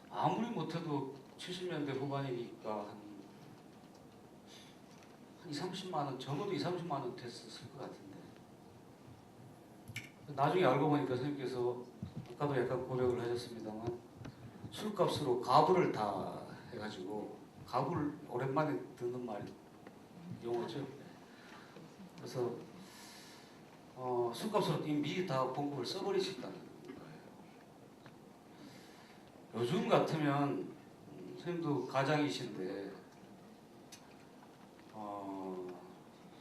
아무리 못해도 70년대 후반이니까 한 2, 30만 원, 적어도 2, 30만 원 됐을 것 같은데. 나중에 알고 보니까 선생님께서 아까도 약간 고백을 하셨습니다만 술값으로 가불을 다 해가지고, 가불 오랜만에 듣는 말 용어죠. 그래서 술값으로 이미 미리 다 봉급을 써버리셨다는 거예요. 요즘 같으면 선생님도 가장이신데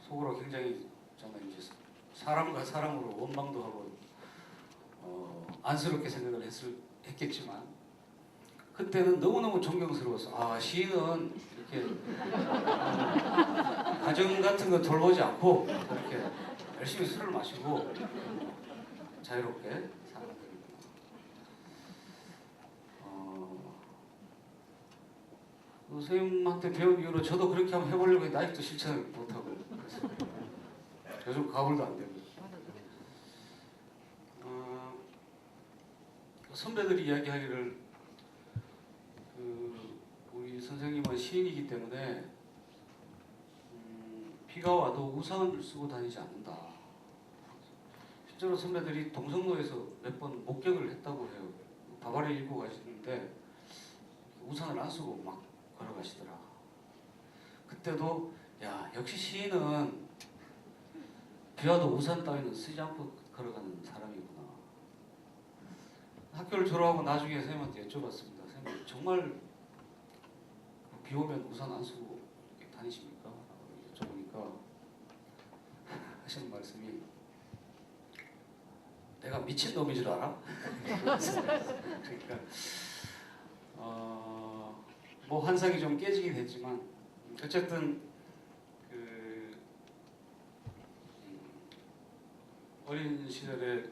속으로 굉장히 정말 이제 사람과 사람으로 원망도 하고 안쓰럽게 생각을 했겠지만, 그때는 너무너무 존경스러워서 시인은 이렇게 가정 같은 거 돌보지 않고 이렇게 열심히 술을 마시고 자유롭게 사는 거구나. 선생님한테 배운 이후로 저도 그렇게 한번 해보려고 했는데 아직도 실천을 못하고, 그래서 요즘 가불도 안 되고. 선배들이 이야기하기를 우리 선생님은 시인이기 때문에 비가 와도 우산을 쓰고 다니지 않는다. 실제로 선배들이 동성로에서 몇 번 목격을 했다고 해요. 바바리 입고 가시는데 우산을 안 쓰고 막 걸어가시더라. 그때도 역시 시인은 비 와도 우산 따위는 쓰지 않고 걸어가는 사람이구나. 학교를 졸업하고 나중에 선생님한테 여쭤봤습니다. 선생님 정말 비 오면 우산 안 쓰고 이렇게 다니십니까? 여쭤보니까 하시는 말씀이, 내가 미친 놈인 줄 알아? 그러니까 뭐 환상이 좀 깨지긴 했지만 어쨌든 어린 시절에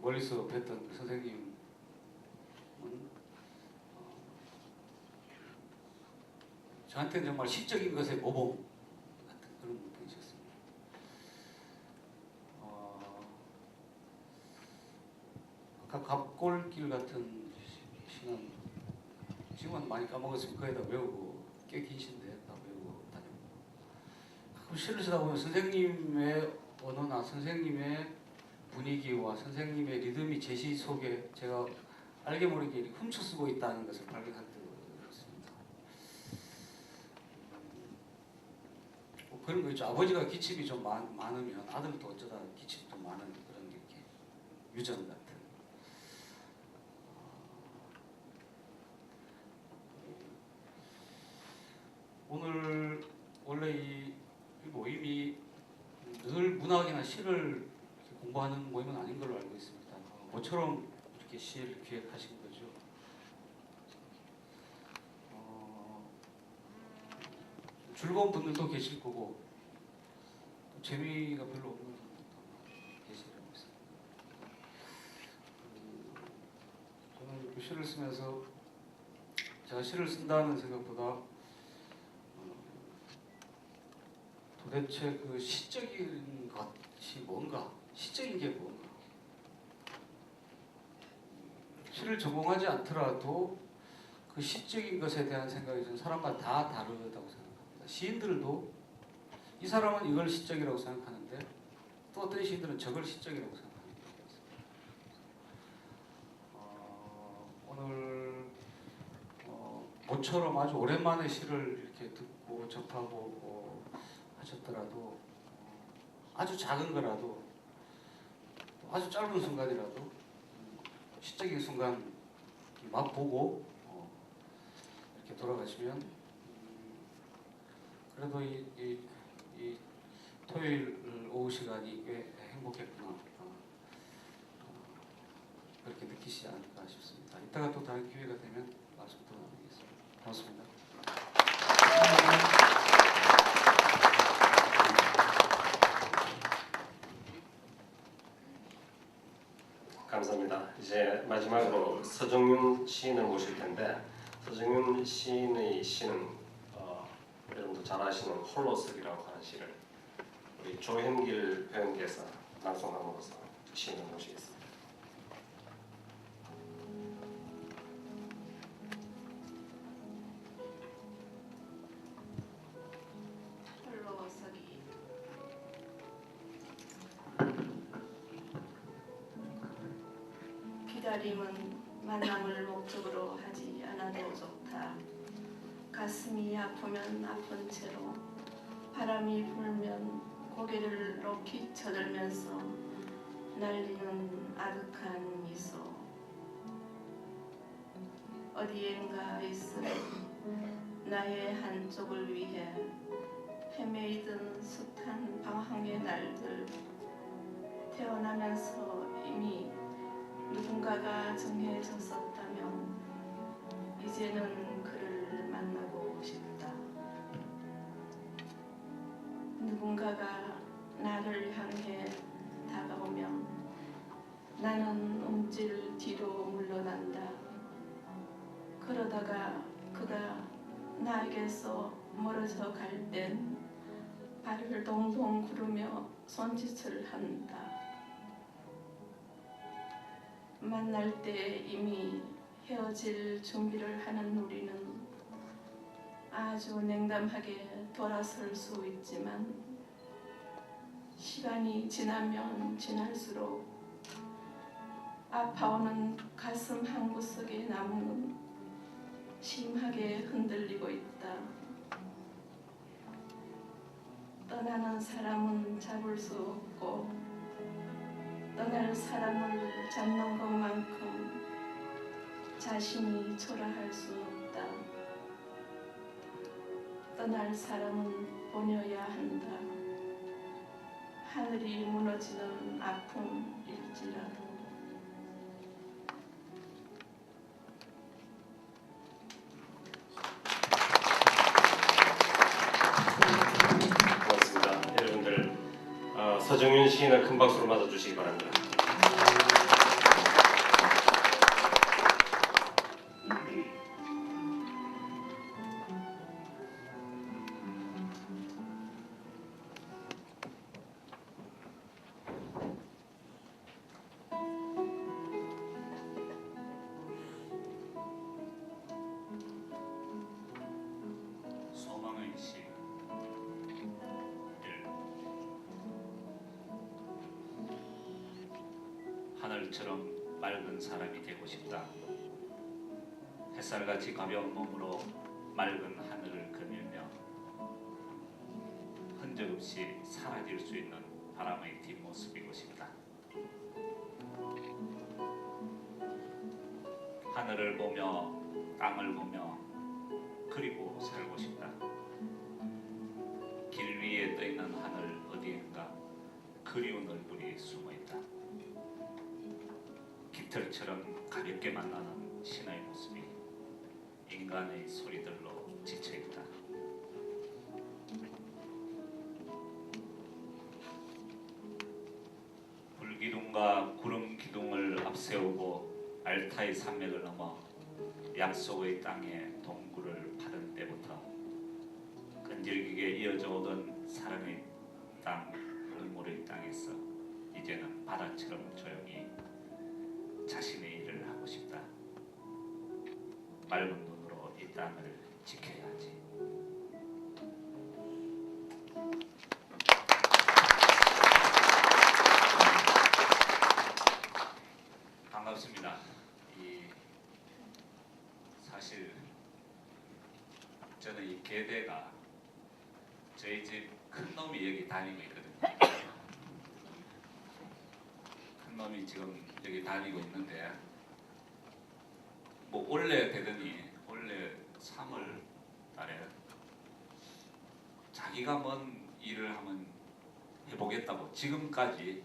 멀리서 뵀던 선생님은 저한테는 정말 시적인 것의 모범 같은 그런 분이셨습니다. 아까 갑골길 같은 시는 지금은 많이 까먹었으면 거의 다 외우고, 꽤 긴 시인데 다 외우고 다니고. 가끔 시를 쓰다 보면 선생님의 언어나 선생님의 분위기와 선생님의 리듬이 제시 속에 제가 알게 모르게 훔쳐 쓰고 있다는 것을 발견할 때가 있습니다. 그런 거 있죠. 아버지가 기침이 좀 많으면 아들도 어쩌다 기침이 좀 많은 그런 게 이렇게 유전 같은. 오늘 원래 이 모임이 늘 문학이나 시를 공부하는 모임은 아닌 걸로 알고 있습니다. 모처럼 이렇게 시를 기획하신 거죠. 즐거운 분들도 계실 거고 또 재미가 별로 없는 분들도 계시라고 있습니다. 저는 이렇게 시를 쓰면서 제가 시를 쓴다는 생각보다 도대체 그 시적인 것이 뭔가, 시적인 게 뭔가. 시를 전공하지 않더라도 그 시적인 것에 대한 생각이 좀 사람마다 다 다르다고 생각합니다. 시인들도 이 사람은 이걸 시적이라고 생각하는데 또 어떤 시인들은 저걸 시적이라고 생각하는 게 있습니다. 오늘 모처럼 아주 오랜만에 시를 이렇게 듣고 접하고 하셨더라도 아주 작은 거라도 아주 짧은 순간이라도 시적인 순간 맛보고 이렇게 돌아가시면 그래도 이 토요일 오후 시간이 꽤 행복했구나 그렇게 느끼시지 않을까 싶습니다. 이따가 또 다른 기회가 되면 말씀 더 나누겠습니다. 고맙습니다. 감사합니다. 이제 마지막으로 서정윤 시인을 모실 텐데, 서정윤 시인의 시는 여러분도 잘 아시는 홀로서기라고 하는 시를 우리 조현길 회원께서 낭송함으로써 시인을 모시겠습니다. 홀로 서기. 기다림은 만남을 목적으로 하지 않아도 좋다. 가슴이 아프면 아픈 채로 바람이 불면 고개를 높이 쳐들면서 날리는 아득한 미소. 어디엔가 있을 나의 한쪽을 위해 헤매이던 숱한 방황의 날들. 태어나면서 이미 누군가가 정해졌었다면 이제는 그를 만나고 싶다. 누군가가 나를 향해 다가오면 나는 움찔 뒤로 물러난다. 그러다가 그가 나에게서 멀어져 갈 땐 발을 동동 구르며 손짓을 한다. 만날 때 이미 헤어질 준비를 하는 우리는 아주 냉담하게 돌아설 수 있지만 시간이 지나면 지날수록 아파오는 가슴 한구석의 나무는 심하게 흔들리고 있다. 떠나는 사람은 잡을 수 없고 떠날 사람을 잡는 것만큼 자신이 초라할 수 없다. 떠날 사람은 보내야 한다. 하늘이 무너지는 아픔일지라도. 고맙습니다. 여러분들 서정윤 시인을 큰 박수로 맞아주시기 바랍니다. 소망의 시 1. 하늘처럼 맑은 사람이 되고 싶다. 햇살같이 가벼운 몸으로 맑은 하늘을 거닐며 흔적 없이 사라질 수 있는 바람의 뒷모습이고 싶다. 하늘을 보며 땅을 보며 그리고 살고 싶다. 길 위에 떠있는 하늘 어디엔가 그리운 얼굴이 숨어있다. 깃털처럼 가볍게 만나는 신의 모습이 인간의 소리들로 지쳐있다. 불기둥과 구름기둥을 앞세우고 알타의 산맥을 넘어 약속의 땅에 동굴을 파던 때부터 끈질기게 이어져 오던 사랑의 땅, 눈물의 땅에서 이제는 바다처럼 조용히 자신의 일을 하고 싶다. 맑은 눈으로 이 땅을 지켜야지. 반갑습니다. 사실 저는 이 계대가 저희 집 큰 놈이 여기 다니고 있거든요. 큰 놈이 지금 여기 다니고 있는데 뭐 원래 되더니 원래 3월 달에 자기가 뭔 일을 하면 해보겠다고 지금까지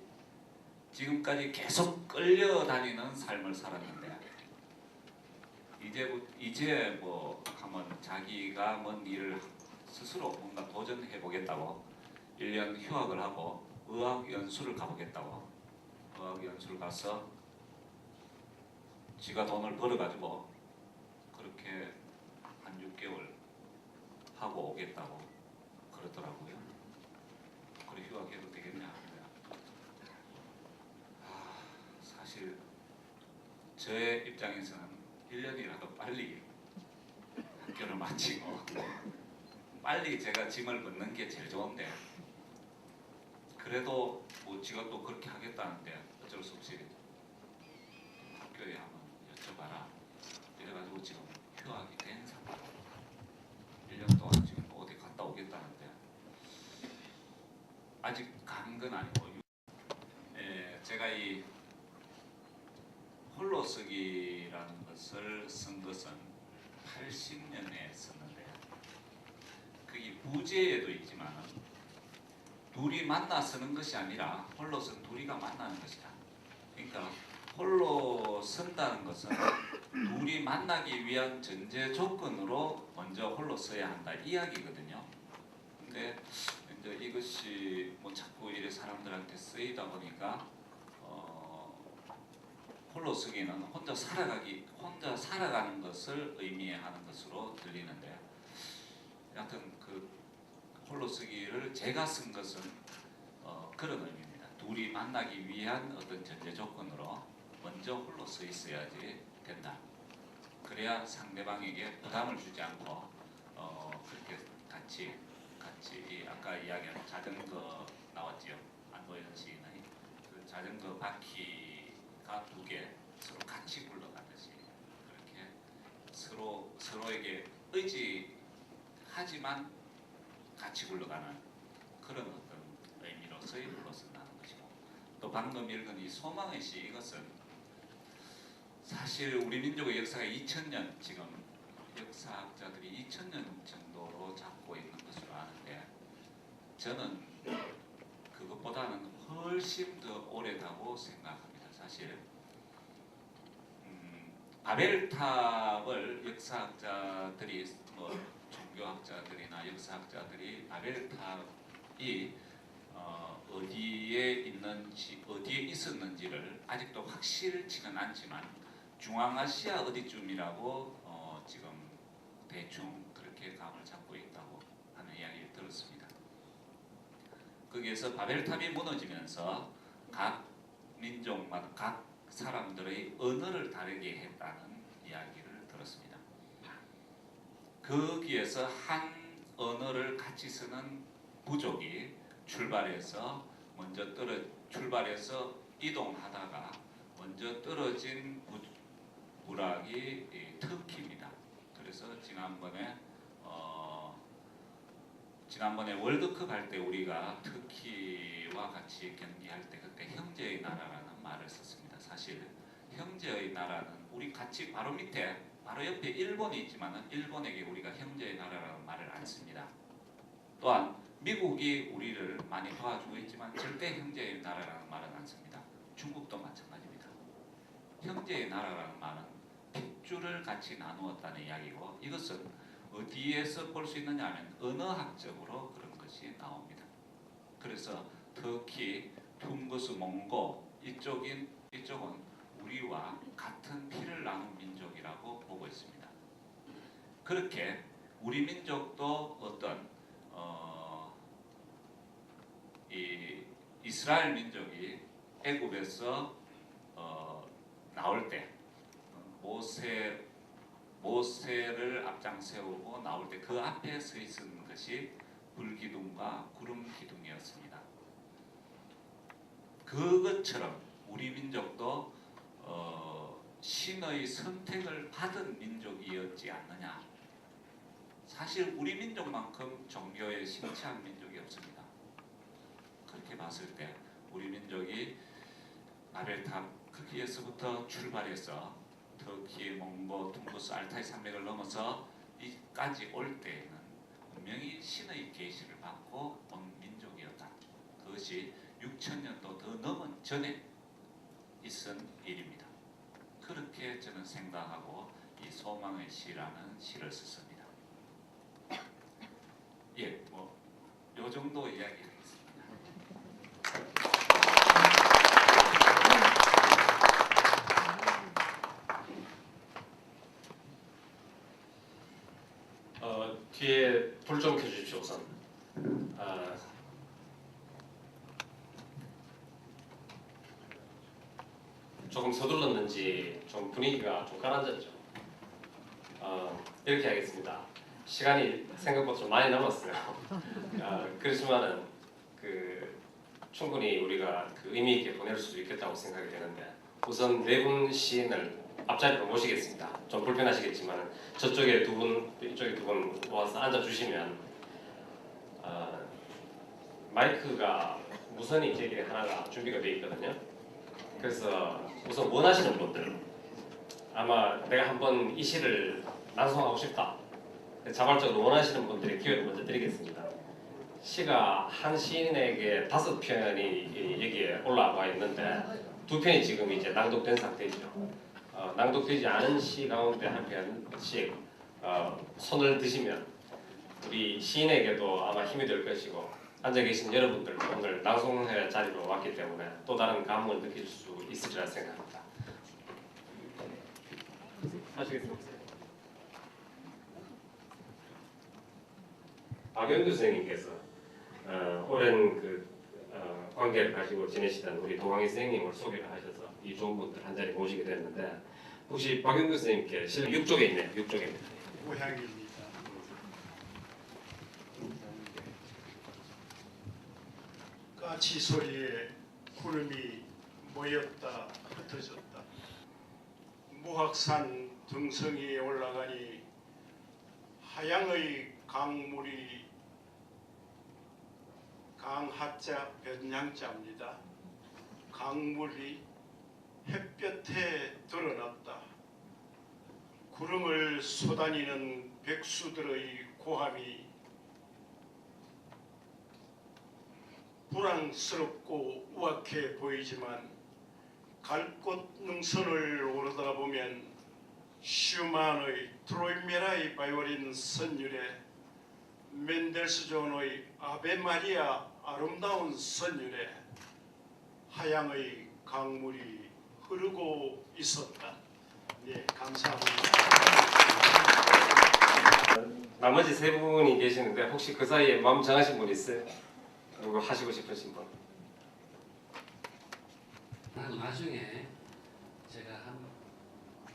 계속 끌려다니는 삶을 살았는데 이제 뭐 하면 자기가 뭔 일을 스스로 뭔가 도전해 보겠다고 1년 휴학을 하고 의학 연수를 가보겠다고 의학 연수를 가서 지가 돈을 벌어가지고 그렇게 한 6개월 하고 오겠다고 그러더라고요. 그리고 휴학해 저의 입장에서는 1년이라도 빨리 학교를 마치고 빨리 제가 짐을 벗는 게 제일 좋은데 그래도 뭐 직업도 그렇게 하겠다는데 어쩔 수 없이 학교에 한번 여쭤봐라 이래가지고 지금 휴학이 된 상태. 1년 동안 지금 어디 갔다 오겠다는데 아직 간 건 아니고 제가 이 홀로 쓰기라는 것을 쓴 것은 80년에 썼는데 그게 부제에도 있지만 둘이 만나 쓰는 것이 아니라 홀로 쓴 둘이가 만나는 것이다. 그러니까 홀로 쓴다는 것은 둘이 만나기 위한 전제 조건으로 먼저 홀로 써야 한다 이야기거든요. 근데 이제 이것이 뭐 자꾸 이래 사람들한테 쓰이다 보니까 홀로 쓰기는 혼자 살아가는 것을 의미하는 것으로 들리는데, 여하튼 그 홀로 쓰기를 제가 쓴 것은 그런 의미입니다. 둘이 만나기 위한 어떤 전제 조건으로 먼저 홀로 써 있어야지 된다. 그래야 상대방에게 부담을 주지 않고 그렇게 같이 이 아까 이야기한 자전거 나왔지요. 안보현 시인의 그 자전거 바퀴가 두 개 서로 같이 굴러가듯이 그렇게 서로에게 의지하지만 같이 굴러가는 그런 어떤 의미로서의 홀로 쓴다는 것이고, 또 방금 읽은 이 소망의 시 이것은 사실 우리 민족의 역사가 2000년 지금 역사학자들이 2000년 정도로 잡고 있는 것으로 아는데 저는 그것보다는 훨씬 더 오래다고 생각합니다. 사실 바벨탑을 역사학자들이 종교학자들이나 역사학자들이 바벨탑이 어디에 있었는지를 아직도 확실치는 않지만 중앙아시아 어디쯤이라고 지금 대충 그렇게 감을 잡고 있다고 하는 이야기를 들었습니다. 거기에서 바벨탑이 무너지면서 각 민족마다 각 사람들의 언어를 다르게 했다는 이야기를 들었습니다. 거기에서 한 언어를 같이 쓰는 부족이 출발해서 이동하다가 먼저 떨어진 부락이 터키입니다. 그래서 지난번에 월드컵 할 때 우리가 터키와 같이 경기할 때 그때 형제의 나라라는 말을 썼습니다. 사실 형제의 나라는 우리 같이 바로 밑에 바로 옆에 일본이 있지만은 일본에게 우리가 형제의 나라라는 말을 안 씁니다. 또한 미국이 우리를 많이 도와주고 있지만 절대 형제의 나라라는 말은 안 씁니다. 중국도 마찬가지입니다. 형제의 나라라는 말은 핏줄을 같이 나누었다는 이야기고, 이것은 어디에서 볼 수 있느냐 하면 언어학적으로 그런 것이 나옵니다. 그래서 터키, 퉁구스, 몽고 이쪽은 우리와 같은 피를 나눈 민족이라고 보고 있습니다. 그렇게 우리 민족도 어떤 이 이스라엘 민족이 애굽에서 나올 때 모세를 앞장 세우고 나올 때 그 앞에 서 있는 것이 불기둥과 구름 기둥이었습니다. 그것처럼 우리 민족도 신의 선택을 받은 민족이었지 않느냐. 사실 우리 민족만큼 종교에 심취한 민족이 없습니다. 그렇게 봤을 때 우리 민족이 바벨탑 거기에서부터 출발해서 터키, 몽고, 퉁구스, 알타이 산맥을 넘어서 이까지 올 때에는 분명히 신의 계시를 받고 온 민족이었다. 그것이 6000년도 더 넘은 전에 있은 일입니다. 그렇게 저는 생각하고 이 소망의 시라는 시를 썼습니다. 예, 뭐 요 정도 이야기하겠습니다. 뒤에 불 좀 켜주십시오 우선. 조금 서둘렀는지 그런지 좀 분위기가 좀 가라앉았죠. 이렇게 하겠습니다. 시간이 생각보다 좀 많이 남았어요. 그렇지만은 충분히 우리가 의미 있게 보낼 수 있겠다고 생각이 되는데 우선 네 분 시인을 앞자리로 모시겠습니다. 좀 불편하시겠지만 저쪽에 두 분, 이쪽에 두 분 와서 앉아 주시면 마이크가 무선이 계기에 하나가 준비가 되어 있거든요. 그래서 우선 원하시는 분들 아마 내가 한번 이 시를 낭송하고 싶다 자발적으로 원하시는 분들의 기회를 먼저 드리겠습니다. 시가 한 시인에게 5편이 여기에 올라와 있는데 2편이 지금 이제 낭독된 상태이죠. 낭독되지 않은 시 가운데 한 편씩 손을 드시면 우리 시인에게도 아마 힘이 될 것이고 앉아 계신 여러분들도 오늘 낭송회 자리로 왔기 때문에 또 다른 감흥을 느낄 수 있으리라 생각합니다. 하시겠습니다. 박영규 선생님께서 오랜 관계를 가지고 지내시던 우리 도광희 선생님을 소개를 하셔서 이 좋은 분들 한 자리 모시게 됐는데 혹시 박영규 선생님께 실력 6쪽에 있네요. 6쪽입니다. 고향입니다. 까치 소리에 구름이 모였다 흩어졌다. 무학산 등성이에 올라가니 하양의 강물이 강하자 변양자입니다. 강물이 햇볕에 드러났다. 구름을 쏘다니는 백수들의 고함이 불황스럽고 우악해 보이지만 갈 곳 능선을 오르다 보면 슈만의 트로이메라의 바이올린 선율에 멘델스존의 아베 마리아 아름다운 선율에 하양의 강물이 흐르고 있었다. 네, 감사합니다. 나머지 세 분이 계시는데 혹시 그 사이에 마음 정하신 분 있어요? 누구 하시고 싶으신 분? 나중에 제가 한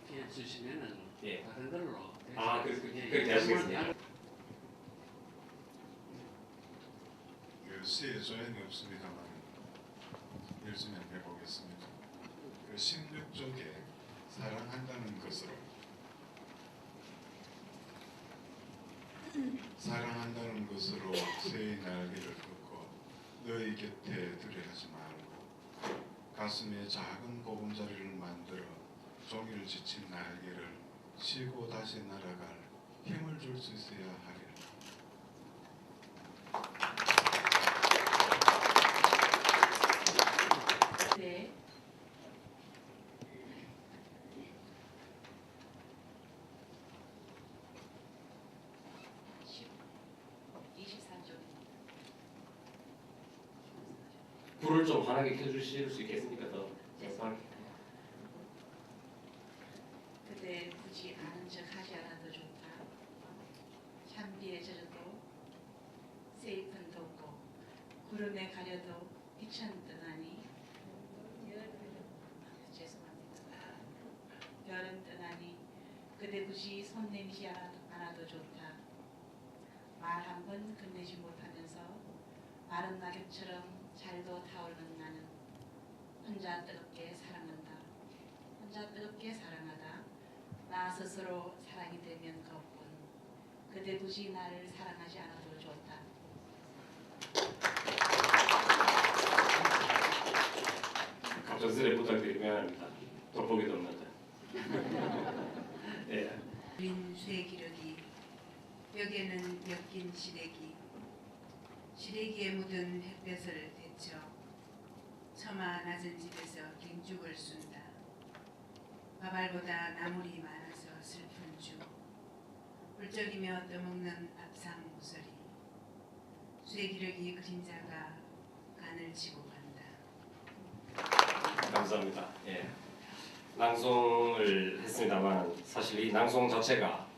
피해 주시면은 예. 다른 걸로. 그렇게 하시겠습니다. 시에 조연이 없습니다만 열심히 해보겠습니다. 16쪽에 사랑한다는 것으로 사랑한다는 것으로 새의 날개를 긋고 너희 곁에 두려하지 말고 가슴에 작은 보금자리를 만들어 종일 지친 날개를 쉬고 다시 날아갈 힘을 줄 수 있어야 하리라. 네. 불을 좀 환하게 켜주실 수 있겠습니까? 더 환하게. 그대 굳이 아는 척 하지 않아도 좋다. 찬비에 젖어도 세잎은 돋고 구름에 가려도 빛은 떠나니 죄송합니다. 별은 떠나니 그대 굳이 손 내미지 않아도 좋다. 말 한 번 끝내지 못하면서 마른 낙엽처럼 잘도 타오르는 나는 혼자 뜨겁게 사랑한다. 혼자 뜨겁게 사랑하다. 나 스스로 사랑이 되면 그뿐. 그대 굳이 나를 사랑하지 않아도 좋다. 갑작스레 부탁드리면 돋보기도 없는데. 예. 빈 쇠기력이 벽에는 엮인 시래기 시래기에 묻은 햇볕을 데쳐 처마 낮은 집에서 갱죽을 쏜다. 바발보다 나물이 많아서 슬픈 주 훌쩍이며 떠먹는 밥상 모서리 쇠기력이 그림자가 간을 치고 간다. 감사합니다. 예. 낭송을 했습니다만 사실 이 낭송 자체가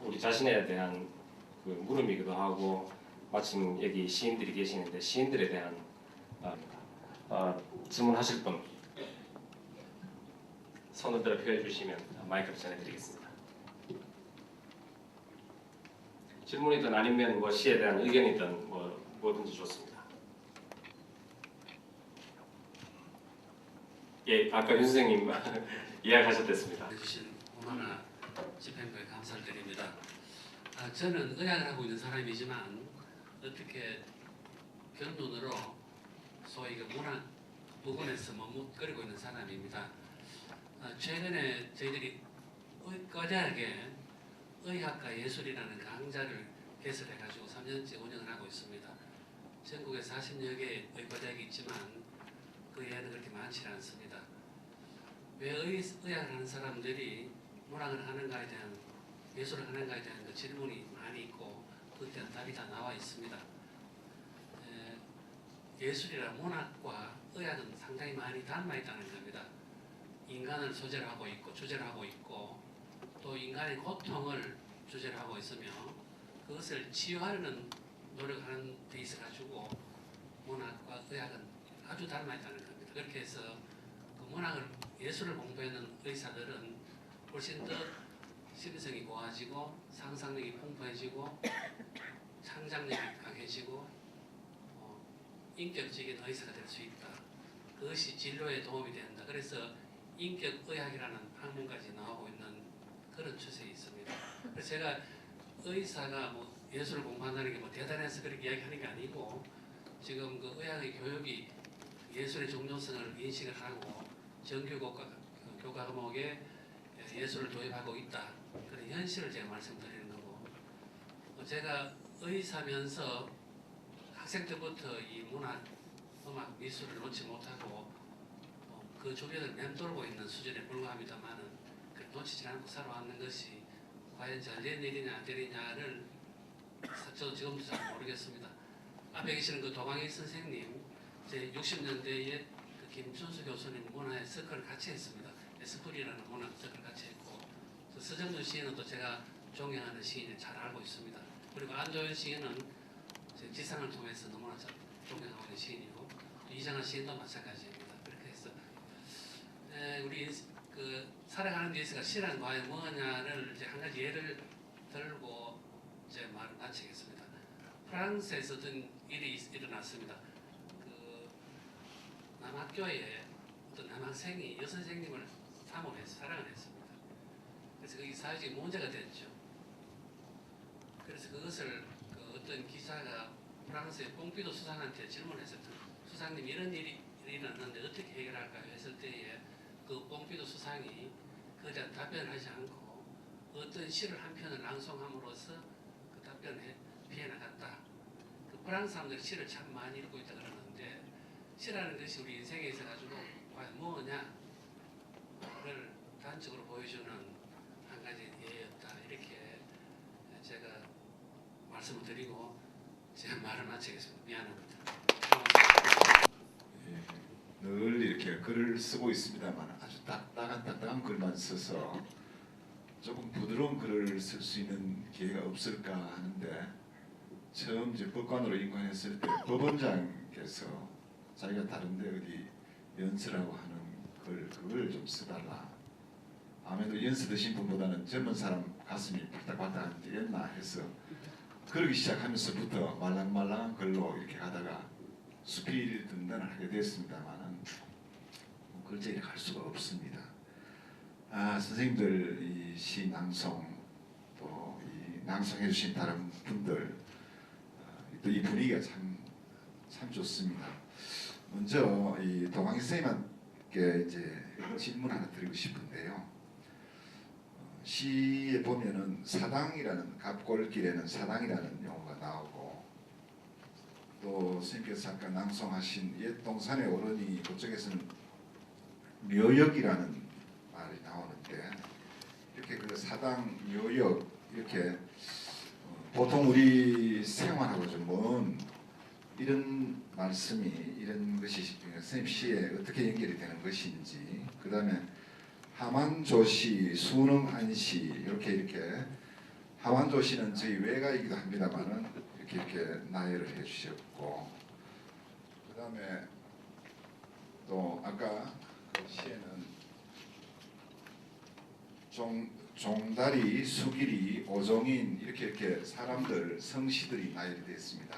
우리 자신에 대한 물음이기도 하고 마침 여기 시인들이 계시는데 시인들에 대한 질문하실 분 손을 들어 표해 주시면 마이크를 전해드리겠습니다. 질문이든 아니면 뭐 시에 대한 의견이든 뭐 뭐든지 좋습니다. 예, 아까 윤 선생님 이야기하셨댔습니다. 해주신 오마나 집행부에 감사를 드립니다. 저는 의학을 하고 있는 사람이지만 어떻게 견눈으로 소위 그 문학 부분에서 머뭇거리고 있는 사람입니다. 최근에 저희들이 의과대학에 의학과 예술이라는 강좌를 개설해가지고 3년째 운영을 하고 있습니다. 전국에 40여 개의 의과대학이 있지만 그 예는 그렇게 많지 않습니다. 왜 의학을 하는 사람들이 문학을 하는가에 대한 예술을 하는가에 대한 그 질문이 많이 있고 그에 대한 답이 다 나와 있습니다. 예술이라 문학과 의학은 상당히 많이 닮아 있다는 겁니다. 인간을 소재로 하고 있고 주제로 하고 있고 또 인간의 고통을 주제로 하고 있으며 그것을 치유하려는 노력하는 데 있어 가지고 문학과 의학은 아주 닮아 있다는 겁니다. 그렇게 해서 그 문학을 예술을 공부하는 의사들은 훨씬 더 심성이 고와지고 상상력이 풍부해지고 창작력이 강해지고 인격적인 의사가 될 수 있다. 그것이 진료에 도움이 된다. 그래서 인격의학이라는 학문까지 나오고 있는 그런 추세에 있습니다. 그래서 제가 의사가 뭐 예술을 공부한다는 게 뭐 대단해서 그렇게 이야기하는 게 아니고 지금 그 의학의 교육이 예술의 중요성을 인식을 하고 정규 교과 과목에 예술을 도입하고 있다. 그런 현실을 제가 말씀드리는 거고 제가 의사면서 학생 때부터 이 문학, 음악, 미술을 놓지 못하고 그 주변을 맴돌고 있는 수준에 불과합니다만은 놓치지 않고 살아왔는 것이 과연 잘 된 일이냐 안 된 일이냐를 저도 지금도 잘 모르겠습니다. 앞에 계시는 그 도광희 선생님 제 60년대에 그 김춘수 교수님 문화의 서클을 같이 했습니다. 에스프리라는 문화 서클을 같이 했고 서정준 시인은 또 제가 존경하는 시인을 잘 알고 있습니다. 그리고 안조현 시인은 제 지상을 통해서 너무나 존경하고 있는 시인이고 이장하 시인도 마찬가지입니다. 그렇게 해서 우리 그 살아가는 데 있어서 시란 과연 뭐냐를 이제 한 가지 예를 들고 제 말을 마치겠습니다. 프랑스에서 어떤 일이 일어났습니다. 그 남학교에 어떤 남학생이 여선생님을 사모해서 사랑을 했습니다. 그래서 그게 사회적인 문제가 됐죠. 그래서 그것을 그 어떤 기자가 프랑스의 뽕피도 수상한테 질문했었죠. 수상님 이런 일이 일어났는데 어떻게 해결할까요? 했을 때에 그 뽕피도 수상이 그에 대한 답변을 하지 않고 어떤 시를 한 편을 낭송함으로써 그 답변을 피해나갔다. 그 프랑스 사람들이 시를 참 많이 읽고 있다 그러는데 시라는 것이 우리 인생에 있어 가지고 과연 뭐냐 그걸 단적으로 보여주는 한 가지 예였다. 이렇게 제가 말씀을 드리고 제 말을 마치겠습니다. 미안합니다. 늘 이렇게 글을 쓰고 있습니다만 아주 딱딱한 글만 써서 조금 부드러운 글을 쓸 수 있는 기회가 없을까 하는데 처음 이제 법관으로 임관했을 때 법원장께서 자기가 다른데 어디 연설하고 하는 그걸 좀 써달라. 아무래도 연세 드신 분보다는 젊은 사람 가슴이 박닥박닥 뛰겠나 해서 그러기 시작하면서부터 말랑말랑한 글로 이렇게 가다가 수필 등단을 하게 됐습니다만은 글쟁이를 갈 수가 없습니다. 선생님들 이 시 낭송 또 이 낭송해 주신 다른 분들 또 이 분위기가 참 좋습니다. 먼저 이 도광희 선생님께 이제 질문 하나 드리고 싶은데요. 시에 보면은 사당이라는 갑골길에는 사당이라는 용어가 나오고 또 선생님께서 잠깐 낭송하신 옛 동산의 어른이 그쪽에서는 묘역이라는 말이 나오는데 이렇게 그 사당 묘역 이렇게 보통 우리 생활하고 좀 먼 이런 말씀이 이런 것이 선생님 시에 어떻게 연결이 되는 것인지 그 다음에 하만조시, 수능안시 이렇게 하만조시는 저희 외가이기도 합니다만은 이렇게 나열을 해주셨고 그 다음에 또 아까 그 시에는 종다리, 수길이, 오종인 이렇게 사람들 성씨들이 나열이 되어 있습니다.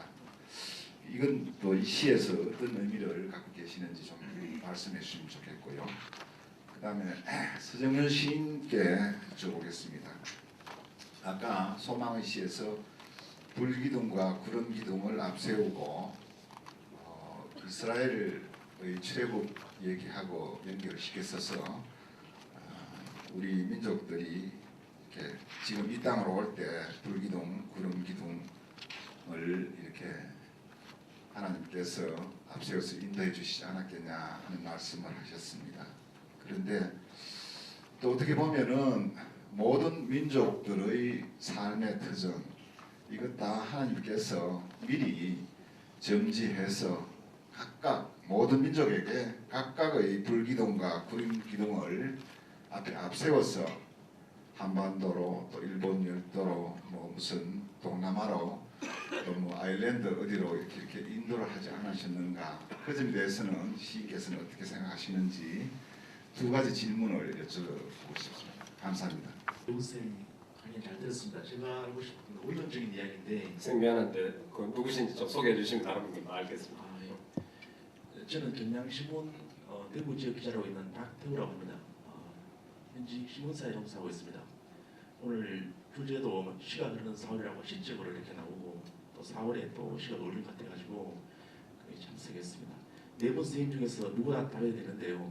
이건 또 이 시에서 어떤 의미를 갖고 계시는지 좀 말씀해 주시면 좋겠고요. 그 다음에 서정열 시인께 여쭤보겠습니다. 아까 소망의 시에서 불기둥과 구름기둥을 앞세우고 이스라엘의 출애굽 얘기하고 연결을 시켰어서 우리 민족들이 이렇게 지금 이 땅으로 올 때 불기둥, 구름기둥을 이렇게 하나님께서 앞세워서 인도해 주시지 않았겠냐 하는 말씀을 하셨습니다. 그런데 또 어떻게 보면은 모든 민족들의 삶의 터전 이것 다 하나님께서 미리 점지해서 각각 모든 민족에게 각각의 불기둥과 구름기둥을 앞에 앞세워서 한반도로 또 일본 열도로 뭐 무슨 동남아로 또 뭐 아일랜드 어디로 이렇게 인도를 하지 않으셨는가 그 점에 대해서는 시인께서는 어떻게 생각하시는지 두 가지 질문을 여쭤보고 싶습니다. 감사합니다. 쌤 강의 잘 들었습니다. 제가 알고 싶은 건 원론적인 이야기인데 선생님 미안한데 그 누구신지 좀 소개해 주시면 알겠습니다. 저는 경향신문 대구 지역 기자로 있는 박태우라고 합니다. 현지 신문사에 종사하고 있습니다. 오늘 주제도 시가 흐르는 4월이라고 시적으로 이렇게 나오고 또 4월에 또 시가 어울릴 것 같아가지고 참석했습니다. 네 분 선생님 중에서 누구나 답해야 되는데요.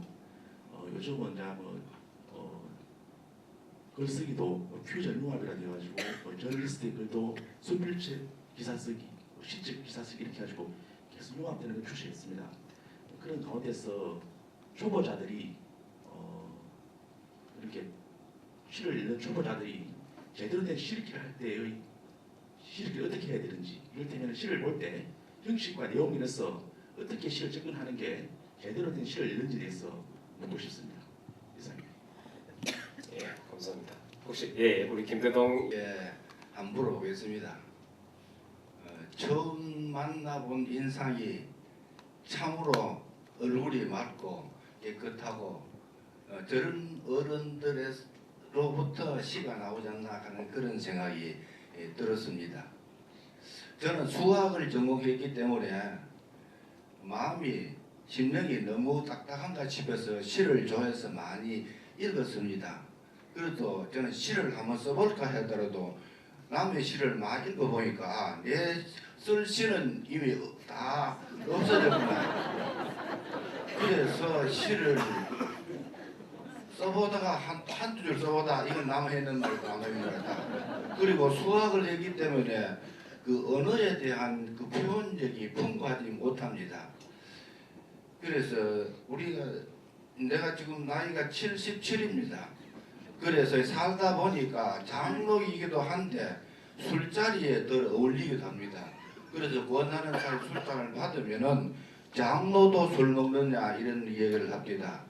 요즘은 이제 글쓰기도 퓨전융합이라 되어가지고 저널리스트의 글도 소필책 기사쓰기, 시적 기사쓰기 이렇게 해가지고 계속 융합되는 걸 추세했습니다. 그런 가운데서 초보자들이 이렇게 시를 읽는 초보자들이 제대로 된 시읽기를 할 때의 시읽기를 어떻게 해야 되는지 이를테면 시를 볼 때 형식과 내용 면에서 어떻게 시를 접근하는 게 제대로 된 시를 읽는지에 대해서 묻고 싶습니다. 이상입니다. 예, 감사합니다. 혹시 우리 김대동 안 물어보겠습니다. 처음 만나본 인상이 참으로 얼굴이 맑고 깨끗하고 저런 어른들로부터 시가 나오지 않나 하는 그런 생각이 들었습니다. 저는 수학을 전공했기 때문에 마음이 심령이 너무 딱딱한가 싶어서 시를 좋아해서 많이 읽었습니다. 그래도 저는 시를 한번 써볼까 하더라도 남의 시를 많이 읽어보니까 내 쓸 시는 이미 다 없어졌구나. 그래서 시를 써보다가 한두 줄 써보다 이건 남아 있는 말도 남아 있는 말이다. 그리고 수학을 했기 때문에 그 언어에 대한 그 표현력이 풍부하지 못합니다. 그래서 내가 지금 나이가 77입니다. 그래서 살다 보니까 장록이기도 한데 술자리에 더 어울리기도 합니다. 그래서 원하는 사람 술잔을 받으면은 장로도 술 먹느냐 이런 얘기를 합니다.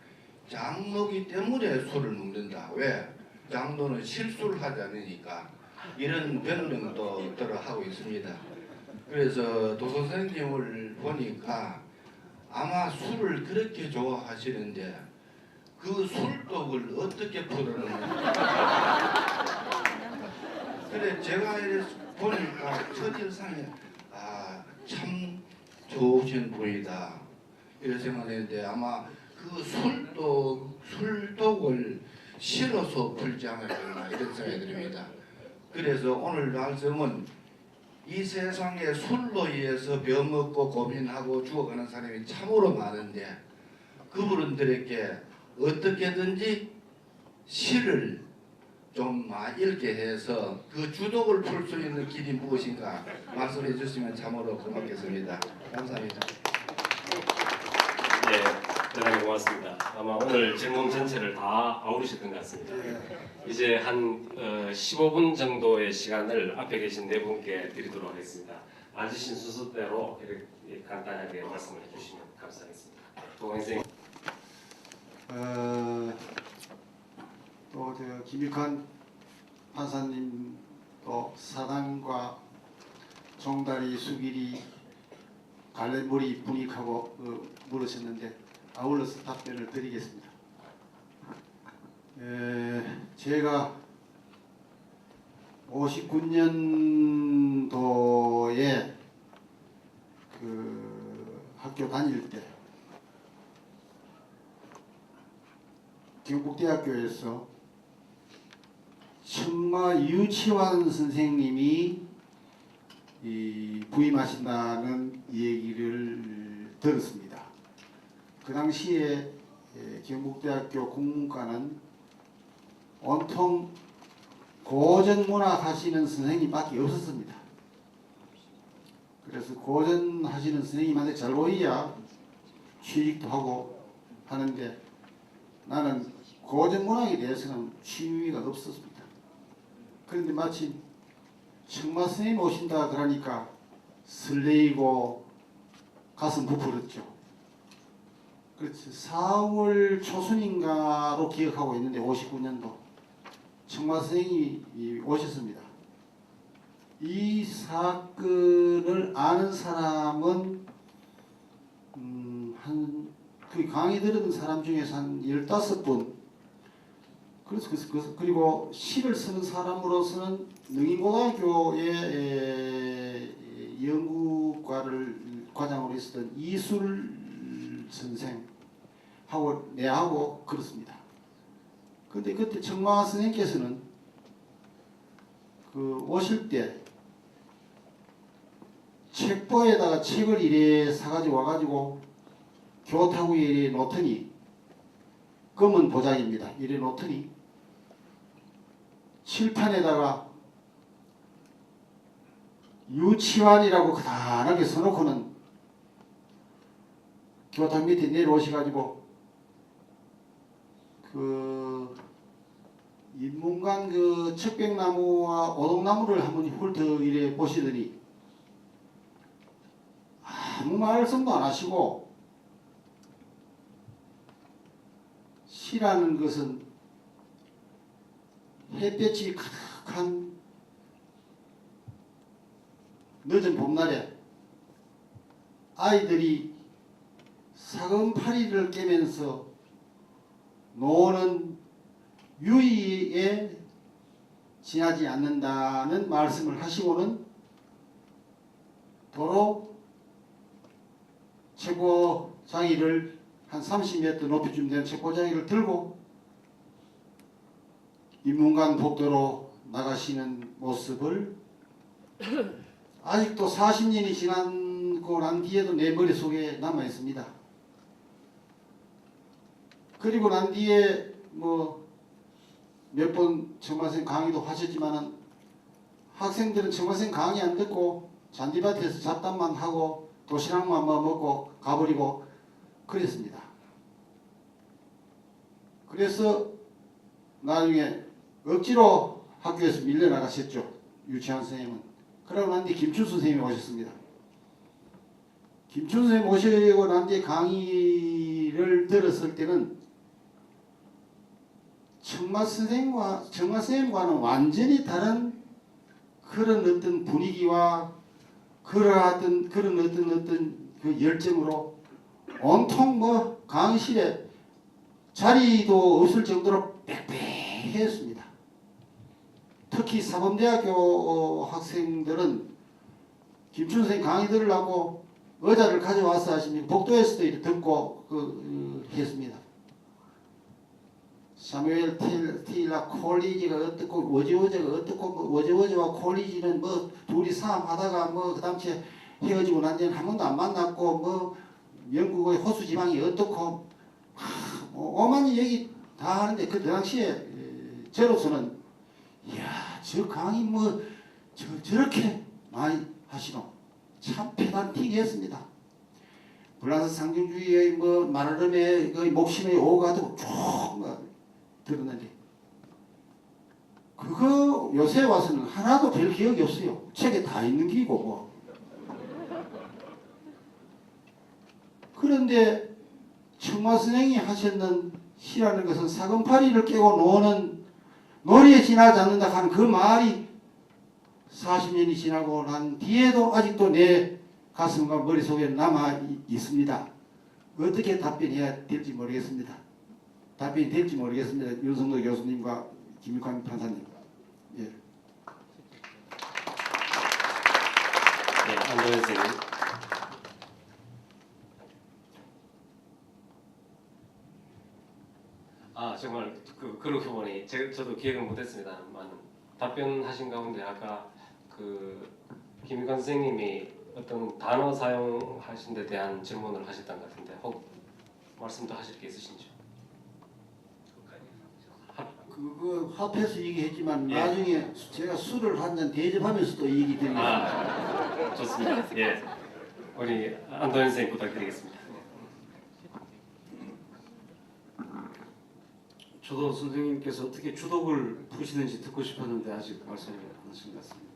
장로기 때문에 술을 먹는다. 왜? 장로는 실수를 하지 않으니까 이런 변명도 들어 하고 있습니다. 그래서 도선생님을 보니까 아마 술을 그렇게 좋아하시는데 그 술독을 어떻게 풀어놓는가. 그래 제가 보니까 첫인상에 참 좋으신 분이다 이런 생각했는데 아마 그 술독을 실어서 풀지 않았나 이런 생각이 듭니다. 그래서 오늘 말씀은 이 세상에 술로 인해서 병먹고 고민하고 죽어가는 사람이 참으로 많은데 그분들에게 어떻게든지 시를 좀 많이 읽게 해서 그 주독을 풀 수 있는 길이 무엇인가 말씀해 주시면 참으로 고맙겠습니다. 감사합니다. 대단히 고맙습니다. 아마 오늘 질문 전체를 다 아우르셨던 것 같습니다. 이제 한 15분 정도의 시간을 앞에 계신 네 분께 드리도록 하겠습니다. 앉으신 순서대로 이렇게 간단하게 말씀을 해주시면 감사하겠습니다. 도원 선생님. 또 김익환 판사님 또 사당과 종다리 수길이 갈래머리 분익하고 물으셨는데 아울러서 답변을 드리겠습니다. 제가 59년도에 그 학교 다닐 때 경북대학교에서 청마 유치환 선생님이 부임하신다는 얘기를 들었습니다. 그 당시에 경북대학교 국문과는 온통 고전문학 하시는 선생님밖에 없었습니다. 그래서 고전 하시는 선생님한테 잘 보이야 취직도 하고 하는데 나는 고전문학에 대해서는 취미가 없었습니다. 그런데 마침 청마 선생님 오신다 그러니까 설레이고 가슴 부풀었죠. 그렇지. 4월 초순인가로 기억하고 있는데 59년도 청마 선생님이 오셨습니다. 이 사건을 아는 사람은 그 강의 들은 사람 중에서 한 15분 그리고 시를 쓰는 사람으로서는 능인고등학교의 연구과를 과장으로 있었던 이술 선생하고 내하고 그렇습니다. 근데 그때 청마 선생님께서는 그 오실 때 책보에다가 책을 이래 사가지고 와가지고 교탁 위에 이래 놓더니 검은 보자기입니다. 이래 놓더니 칠판에다가 유치환이라고 그다랗게 써놓고는 교탁 밑에 내려오셔가지고 그 인문관 그 척백나무와 오동나무를 한번 훑어 이래 보시더니 아무 말씀도 안 하시고 시라는 것은 햇볕이 가득한 늦은 봄날에 아이들이 사금파리를 깨면서 노는 유의에 지나지 않는다는 말씀을 하시고는 도로 책보장이를 한 30m 높이쯤 되는 책보장이를 들고 인문관 복도로 나가시는 모습을 아직도 40년이 지나고 난 뒤에도 내 머릿속에 남아 있습니다. 그리고 난 뒤에 뭐 몇 번 청마생 강의도 하셨지만은 학생들은 청마생 강의 안 듣고 잔디밭에서 잡담만 하고 도시락만 먹고 가버리고 그랬습니다. 그래서 나중에 억지로 학교에서 밀려나가셨죠. 유치원 선생님은. 그러고 난 뒤에 김춘수 선생님이 오셨습니다. 김춘수 선생님 오시고 난 뒤에 강의를 들었을 때는 청마 선생님과는 완전히 다른 그런 어떤 분위기와 그런 어떤 그 열정으로 온통 뭐 강의실에 자리도 없을 정도로 빽빽했습니다. 특히 사범대학교 학생들은 김춘수 선생님 강의 들으려고 의자를 가져와서 하시면 복도에서도 이렇게 듣고 했습니다. 사무엘 테일러 콜리지가 어떻고 워즈워즈가 어떻고 워즈워즈와 콜리지는 뭐 둘이 싸움하다가 뭐 그 당시에 헤어지고 난 뒤에는 한 번도 안 만났고 뭐 영국의 호수 지방이 어떻고 뭐 오만이 얘기 다 하는데 그 당시에 저로서는 이야 저 강의 뭐 저렇게 많이 하시노 참 페단틱했습니다. 불란서 상징주의의 뭐 마르름의 그 목심의 오가도 쭉 들었는데 그거 요새 와서는 하나도 별 기억이 없어요. 책에 다 있는 기고 뭐. 그런데 청마 선생이 하셨는 시라는 것은 사금파리를 깨고 노는 놀이에 지나지 않는다 하는 그 말이 40년이 지나고 난 뒤에도 아직도 내 가슴과 머릿속에 남아 있습니다. 어떻게 답변해야 될지 모르겠습니다. 답변이 될지 모르겠습니다. 윤성도 교수님과 김익환 판사님. 예. 네, 안도현 선생님. 정말 그러고 보니 저도 기억을 못했습니다만 답변하신 가운데 아까 김익환 선생님이 어떤 단어 사용하신 데 대한 질문을 하셨던 것 같은데 혹 말씀도 하실 게 있으신지요? 그거 합해서 얘기했지만 예. 나중에 제가 술을 한 잔 대접하면서도 얘기 드리겠습니다. 좋습니다. 예, 우리 안도현 선생님 부탁드리겠습니다. 저도 선생님께서 어떻게 주독을 푸시는지 듣고 싶었는데 아직 말씀을 안 하신 것 같습니다.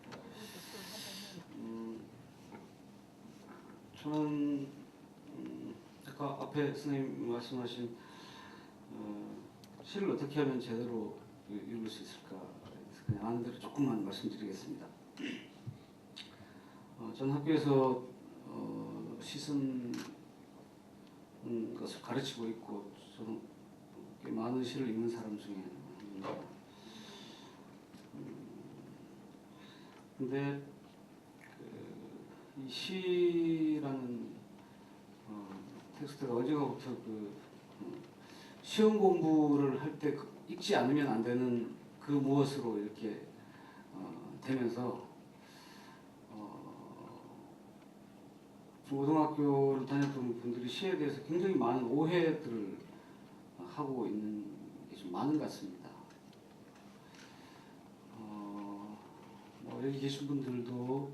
저는 아까 앞에 선생님 말씀하신 시를 어떻게 하면 제대로 읽을 수 있을까 그냥 아는 대로 조금만 말씀드리겠습니다. 전 학교에서 시 쓰는 것을 가르치고 있고 저는 꽤 많은 시를 읽는 사람 중에 하나입니다. 근데 이 시라는 텍스트가 언젠가부터 시험 공부를 할 때 읽지 않으면 안 되는 그 무엇으로 이렇게 되면서 중고등학교를 다녔던 분들이 시에 대해서 굉장히 많은 오해들을 하고 있는 게 좀 많은 것 같습니다. 여기 계신 분들도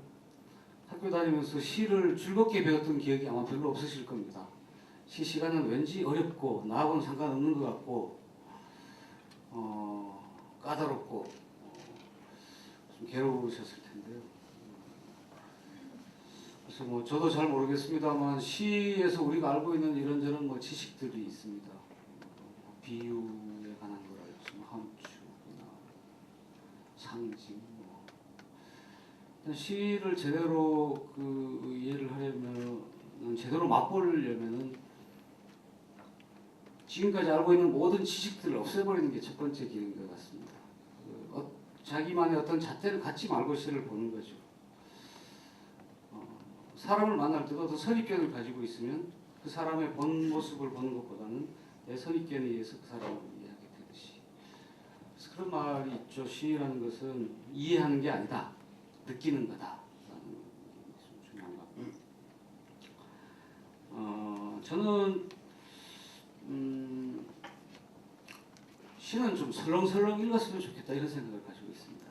학교 다니면서 시를 즐겁게 배웠던 기억이 아마 별로 없으실 겁니다. 시간은 왠지 어렵고 나하고는 상관없는 것 같고 까다롭고 좀 괴로우셨을 텐데요. 그래서 저도 잘 모르겠습니다만 시에서 우리가 알고 있는 이런저런 지식들이 있습니다. 비유에 관한 걸 알지, 함축이나 상징, 시를 제대로 이해를 하려면 제대로 맛보려면은 지금까지 알고 있는 모든 지식들을 없애버리는 게 첫 번째 길인 것 같습니다. 자기만의 어떤 잣대를 갖지 말고 시를 보는 거죠. 사람을 만날 때도 어떤 선입견을 가지고 있으면 그 사람의 본 모습을 보는 것보다는 내 선입견에 의해서 그 사람을 이해하게 되듯이. 그래서 그런 말이 있죠. 시라는 것은 이해하는 게 아니다. 느끼는 거다. 라는 게 중요한 것 같고요. 저는 시는 좀 설렁설렁 읽었으면 좋겠다 이런 생각을 가지고 있습니다.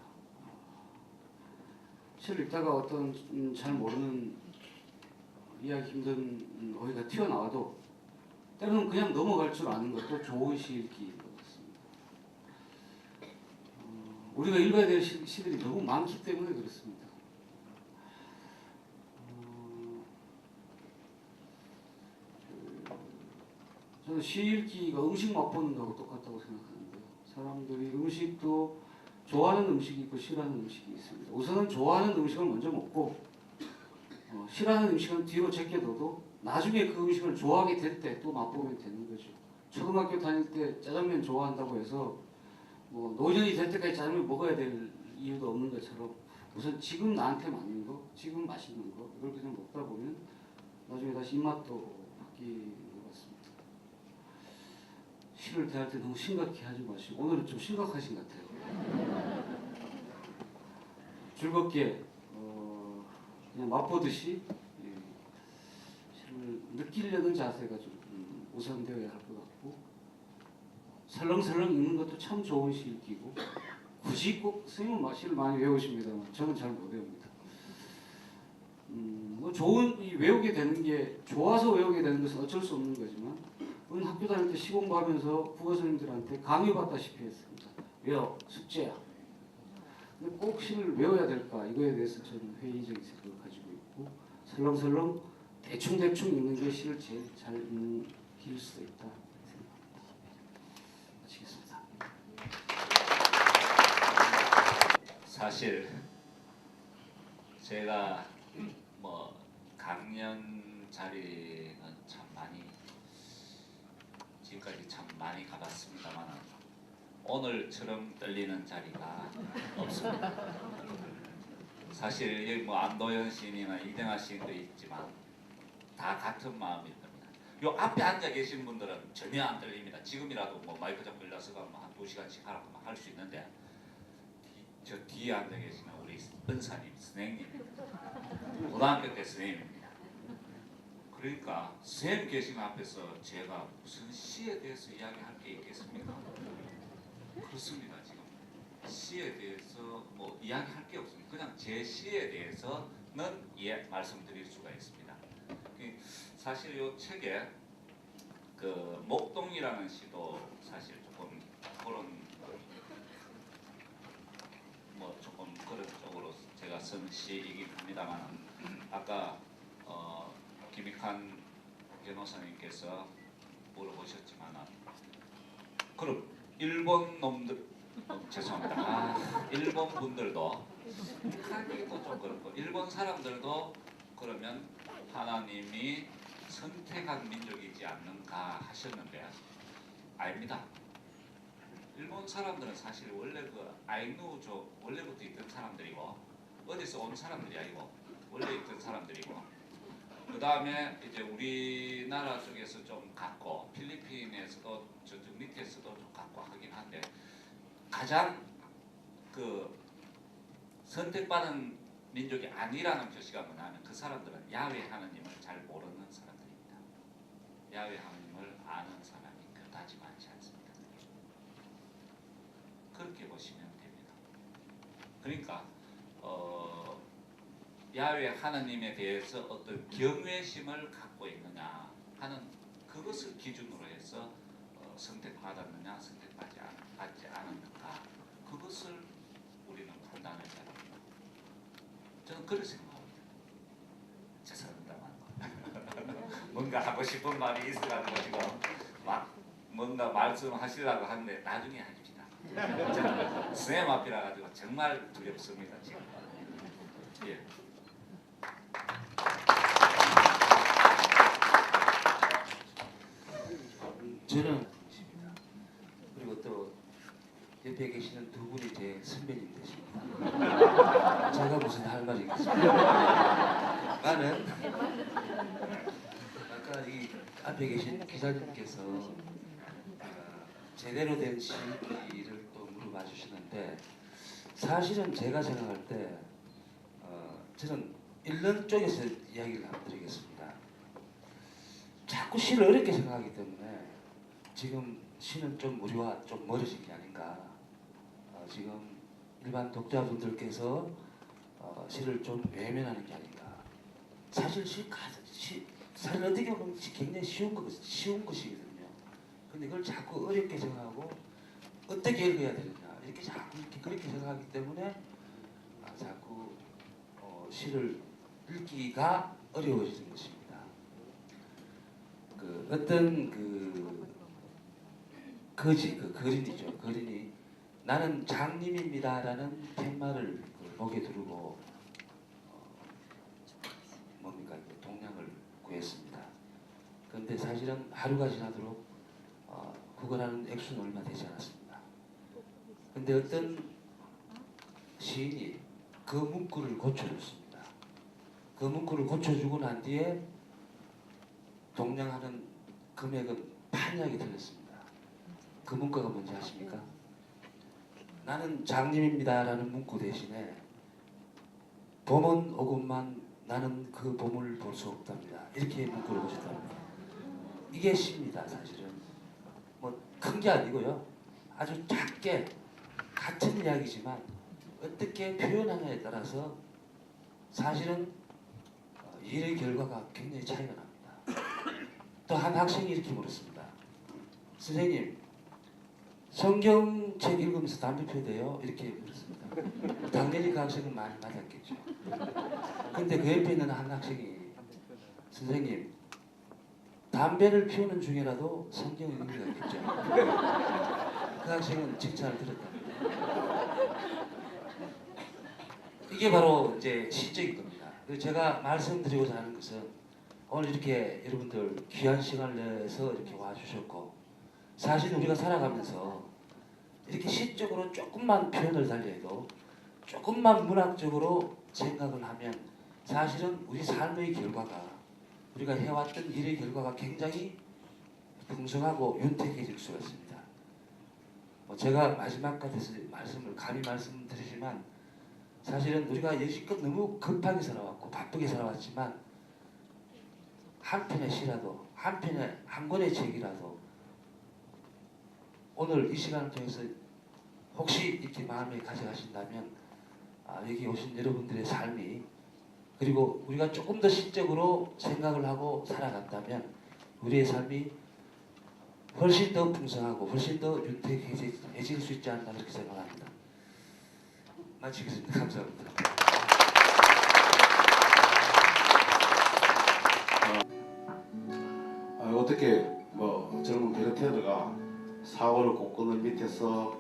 시를 읽다가 어떤 잘 모르는 이해하기 힘든 어휘가 튀어나와도 때로는 그냥 넘어갈 줄 아는 것도 좋은 시 읽기인 것 같습니다. 우리가 읽어야 될 시들이 너무 많기 때문에 그렇습니다. 저는 시 읽기가 음식 맛보는 거하고 똑같다고 생각하는데요. 사람들이 음식도 좋아하는 음식이 있고 싫어하는 음식이 있습니다. 우선은 좋아하는 음식을 먼저 먹고 싫어하는 음식은 뒤로 제껴둬도 나중에 그 음식을 좋아하게 될 때 또 맛보면 되는 거죠. 초등학교 다닐 때 짜장면 좋아한다고 해서 노년이 될 때까지 짜장면 먹어야 될 이유도 없는 것처럼 우선 지금 나한테 맞는 거, 지금 맛있는 거 이걸 그냥 먹다 보면 나중에 다시 입맛도 바뀌는 것 같습니다. 시를 대할 때 너무 심각해 하지 마시고 오늘은 좀 심각하신 것 같아요. 즐겁게 그냥 맛보듯이 시를 느끼려는 자세가 좀 우선되어야 할 것 같고 설렁설렁 읽는 것도 참 좋은 시 읽기고 굳이 꼭 선생님은 시를 많이 외우십니다만 저는 잘 못 외웁니다. 좋은 외우게 되는 게 좋아서 외우게 되는 것은 어쩔 수 없는 거지만 우리는 학교 다닐 때 시 공부하면서 국어 선생님들한테 강요받다시피 했습니다. 외워 숙제야. 근데 꼭 시를 외워야 될까 이거에 대해서 저는 회의적인 생각을 가지고 있고 설렁설렁 대충대충 읽는 게 시를 제일 잘 읽는 길일 수도 있다 생각합니다. 마치겠습니다. 사실 제가 강연 자리는 참 많이 지금까지 참 많이 가봤습니다만 오늘처럼 떨리는 자리가 없습니다. 사실 여기 뭐 안도현 시인이나 이대화 시인도 있지만 다 같은 마음일 겁니다. 요 앞에 앉아 계신 분들은 전혀 안 떨립니다. 지금이라도 뭐 마이크 잡고 일어서가 한 2시간씩 하라고 할 수 있는데 저 뒤에 앉아 계시는 우리 은사님, 선생님, 고등학교 때 선생님입니다. 그러니까 선생님 계신 앞에서 제가 무슨 시에 대해서 이야기할 게 있겠습니까? 그렇습니다. 지금 시에 대해서 뭐 이야기할 게 없습니다. 그냥 제 시에 대해서는 말씀드릴 수가 있습니다. 사실 이 책에 그 목동이라는 시도 사실 조금 그런 뭐 조금 그런 쪽으로 제가 쓴 시이긴 합니다만 아까 김익환 변호사님께서 물어보셨지만 그럼 일본 놈들 죄송합니다. 일본 분들도 북한이도 좀 그렇고 일본 사람들도 그러면 하나님이 선택한 민족이지 않는가 하셨는데 아닙니다. 일본 사람들은 사실 원래 그 아이누족 원래부터 있던 사람들이고 어디서 온 사람들이 아니고 원래 있던 사람들이고 그 다음에 이제 우리나라 쪽에서 좀 갖고 필리핀에서도 저쪽 밑에서도 좀 갖고 하긴 한데 가장 그 선택받은 민족이 아니라는 표시가 뭐냐면 그 사람들은 야훼 하느님을 잘 모르는 사람들입니다. 야훼 하느님을 아는 사람이 그다지 많지 않습니다. 그렇게 보시면 됩니다. 그러니까 야훼 하느님에 대해서 어떤 경외심을 갖고 있느냐 하는 그것을 기준으로 해서 선택받았느냐 선택받지 않았는가 그것을 우리는 판단을 해야 합니다. 저는 그렇게 생각합니다. 죄송합니다만 뭔가 하고 싶은 말이 있어가지고 지금 막 뭔가 말씀하시려고 하는데 나중에 하십시다. 선생님 앞이라 가지고 정말 두렵습니다 지금. 예. 저는 그리고 또 옆에 계시는 두 분이 제 선배님 되십니다. 제가 무슨 할 말이 있겠습니까? 나는 아까 이 앞에 계신 기자님께서 제대로 된 시기를 또 물어봐 주시는데 사실은 제가 생각할 때 저는 읽는 쪽에서 이야기를 한번 드리겠습니다. 자꾸 시를 어렵게 생각하기 때문에 지금 시는 좀 우리와 좀 멀어진 게 아닌가. 지금 일반 독자분들께서 시를 좀 외면하는 게 아닌가. 사실 사실 어떻게 보면 굉장히 쉬운 것이거든요. 근데 그걸 자꾸 어렵게 생각하고 어떻게 읽어야 되느냐 이렇게 자꾸 그렇게 생각하기 때문에 자꾸 시를 읽기가 어려워지는 것입니다. 그 어떤 거린이죠. 거린이 나는 장님입니다라는 팻말을 목에 두르고 뭡니까 동량을 구했습니다. 그런데 사실은 하루가 지나도록 구걸하는 액수는 얼마 되지 않았습니다. 그런데 어떤 시인이 그 문구를 고쳐줬습니다. 그 문구를 고쳐주고 난 뒤에 동량하는 금액은 판약이 틀렸습니다. 그 문구가 뭔지 아십니까? 나는 장님입니다라는 문구 대신에 봄은 오건만 나는 그 봄을 볼 수 없답니다. 이렇게 문구를 고쳤답니다. 이게 시입니다. 사실은 뭐 큰 게 아니고요. 아주 작게 같은 이야기지만 어떻게 표현하냐에 따라서 사실은 일의 결과가 굉장히 차이가 납니다. 또 한 학생이 이렇게 물었습니다. 선생님, 성경책 읽으면서 담배 피워대요? 이렇게 물었습니다. 당연히 그 학생은 많이 맞았겠죠. 근데 그 옆에 있는 한 학생이 선생님, 담배를 피우는 중이라도 성경을 읽어야겠죠. 그 학생은 칭찬을 들었답니다. 이게 바로 이제 시적인 겁니다. 그래서 제가 말씀드리고자 하는 것은 오늘 이렇게 여러분들 귀한 시간을 내서 이렇게 와주셨고 사실 우리가 살아가면서 이렇게 시적으로 조금만 표현을 달리해도 조금만 문학적으로 생각을 하면 사실은 우리 삶의 결과가 우리가 해왔던 일의 결과가 굉장히 풍성하고 윤택해질 수가 있습니다. 제가 마지막 같아서 말씀을 감히 말씀드리지만 사실은 우리가 여지껏 너무 급하게 살아왔고 바쁘게 살아왔지만 한 편의 시라도 한 편의 한 권의 책이라도 오늘 이 시간을 통해서 혹시 이렇게 마음에 가져가신다면 여기 오신 여러분들의 삶이 그리고 우리가 조금 더 시적으로 생각을 하고 살아간다면 우리의 삶이 훨씬 더 풍성하고 훨씬 더 윤택해질 수 있지 않나 그렇게 생각합니다. 마치겠습니다. 감사합니다. 어떻게 젊은 베르테르가 사고를 꽃그늘 밑에서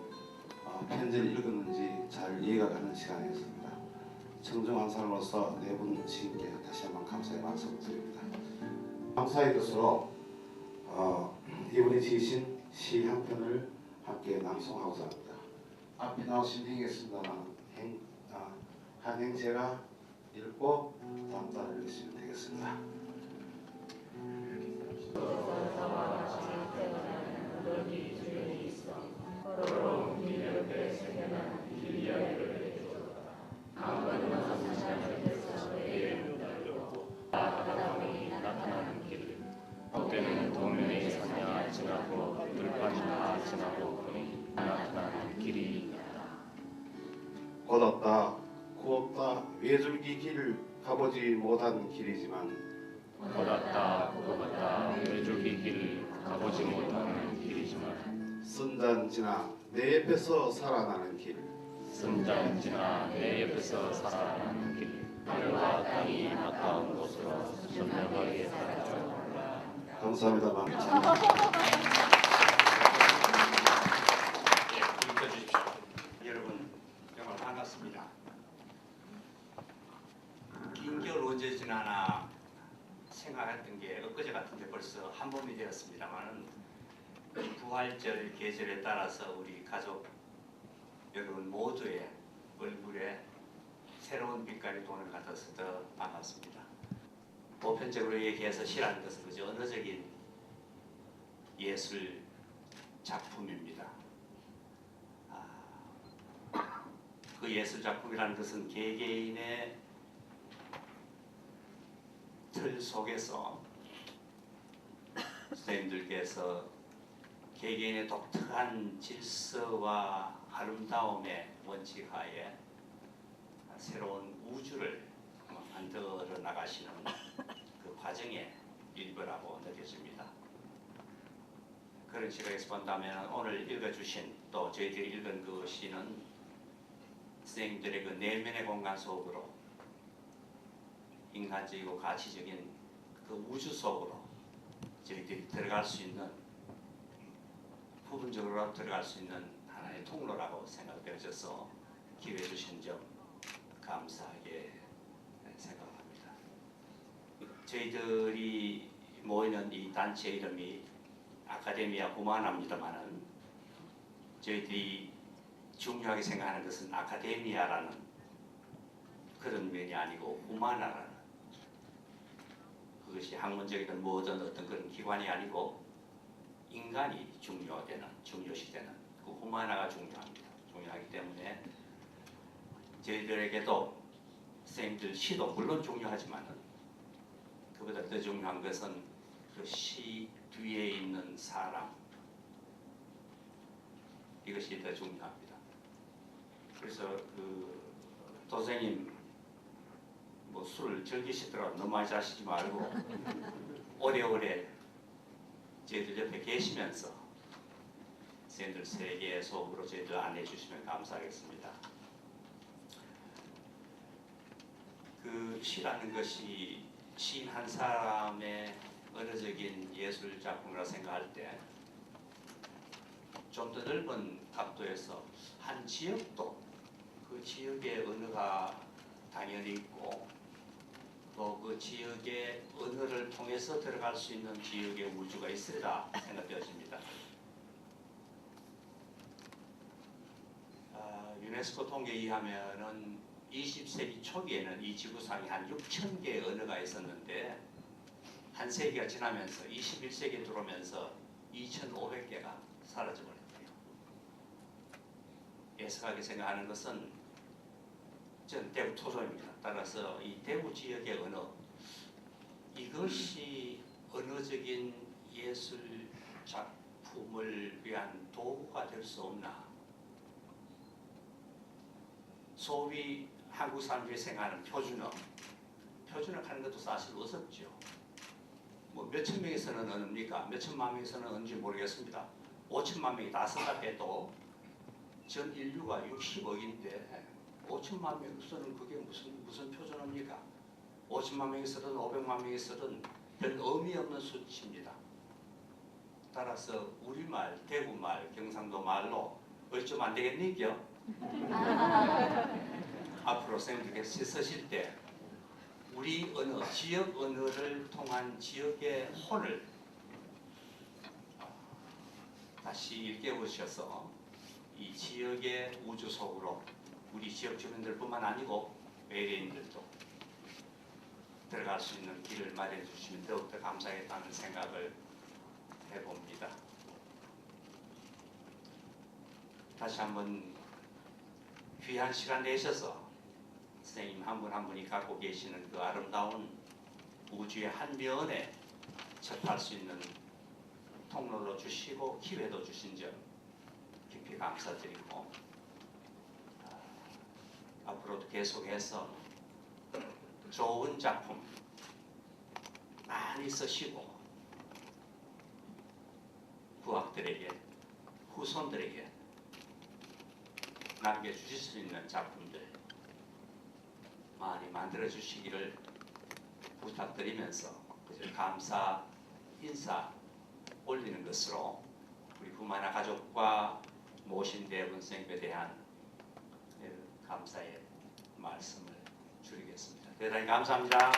편지를 읽었는지 잘 이해가 가는 시간이었습니다. 청정한 사람으로서 네 분 시인께 다시 한번 감사의 말씀을 드립니다. 감사의 뜻으로 이분이 지으신 시 한 편을 함께 낭송하고자 합니다. 앞에 나오신 한 행 제가 읽고 다음 따라 읽으시면 되겠습니다. 때는 동면의 산야 지나고 들판이나 지나고 보니 나타나는 길이 곧었다 구었다 외줄기 길 가보지 못한 길이지만 곧았다 굽었다 외줄기 길 가보지 못하는 길이지만 쓴잔 지나 내 옆에서 살아나는 길 쓴잔 지나 내 옆에서 살아나는 길 하늘과 땅이 가까운 곳으로 선명하게 살아줘. 감사합니다. 읽어주십시오. 여러분 정말 반갑습니다. 긴 겨울 언제 지나나 생각했던 게 엊그제 같은데 벌써 한 봄이 되었습니다만은 부활절 계절에 따라서 우리 가족 여러분 모두의 얼굴에 새로운 빛깔이 도는 것 같아서 더 반갑습니다. 보편적으로 얘기해서 시라는 것은 그저 언어적인 예술 작품입니다. 그 예술 작품이라는 것은 개개인의 틀 속에서 선생님들께서 개개인의 독특한 질서와 아름다움의 원칙하에 새로운 우주를 만들어 나가시는 그 과정의 일부라고 느껴집니다. 그런 시각에서 본다면 오늘 읽어주신 또 저희들이 읽은 그 시는 선생님들의 그 내면의 공간 속으로 인간적이고 가치적인 그 우주 속으로 저희들이 들어갈 수 있는 부분적으로 들어갈 수 있는 하나의 통로라고 생각되어져서 기회해 주신 점 감사하게 생각합니다. 저희들이 모이는 이 단체 이름이 아카데미아 후마나입니다만은 저희들이 중요하게 생각하는 것은 아카데미아라는 그런 면이 아니고 후마나라는 그것이 학문적이든 뭐든 어떤 그런 기관이 아니고 인간이 중요시되는 그 후마나가 중요합니다. 중요하기 때문에 저희들에게도 선생님들 시도 물론 중요하지만은 그보다 더 중요한 것은 그 시 뒤에 있는 사람 이것이 더 중요합니다. 그래서 그 도생님 뭐 술을 즐기시더라도 너무 많이 자시지 말고 오래오래 저희들 옆에 계시면서 선생님들 세계의 속으로 저희들 안내해 주시면 감사하겠습니다. 그 시라는 것이 시인 한 사람의 언어적인 예술 작품이라 생각할 때 좀 더 넓은 각도에서 한 지역도 그 지역의 언어가 당연히 있고 또 그 지역의 언어를 통해서 들어갈 수 있는 지역의 우주가 있으리라 생각되어집니다. 유네스코 통계에 의하면은 20세기 초기에는 이 지구상에 한 6천 개의 언어가 있었는데 한 세기가 지나면서 21세기에 들어오면서 2,500개가 사라져버렸대요. 예석하게 생각하는 것은 전 대구 토종입니다. 따라서 이 대구 지역의 언어, 이것이 언어적인 예술 작품을 위한 도구가 될 수 없나. 소위 한국 사람들이 생각하는 표준어 하는 것도 사실 어렵죠. 뭐 몇천 명에서는 언어입니까? 몇천만 명에서는 언어인지 모르겠습니다. 5천만 명이 다 쓴다 해도 전 인류가 60억인데 5천만 명에서는 그게 무슨 표준어입니까? 5천만 명에서든 500만 명에서든 별 의미 없는 수치입니다. 따라서 우리말, 대구말, 경상도 말로 좀 안 되겠니요? 앞으로 선생님들께서 쓰실 때 우리 언어, 지역 언어를 통한 지역의 혼을 다시 일깨우셔서 이 지역의 우주 속으로 우리 지역 주민들뿐만 아니고 외래인들도 들어갈 수 있는 길을 마련해 주시면 더욱더 감사하겠다는 생각을 해봅니다. 다시 한번 귀한 시간 내셔서 선생님 한 분 한 분이 갖고 계시는 그 아름다운 우주의 한 면에 접할 수 있는 통로로 주시고 기회도 주신 점 깊이 감사드리고 앞으로도 계속해서 좋은 작품 많이 쓰시고 부학들에게 후손들에게 남겨주실 수 있는 작품들 많이 만들어 주시기를 부탁드리면서 감사 인사 올리는 것으로 우리 부마나 가족과 모신 대분 선생님에 대한 감사의 말씀을 드리겠습니다. 대단히 감사합니다.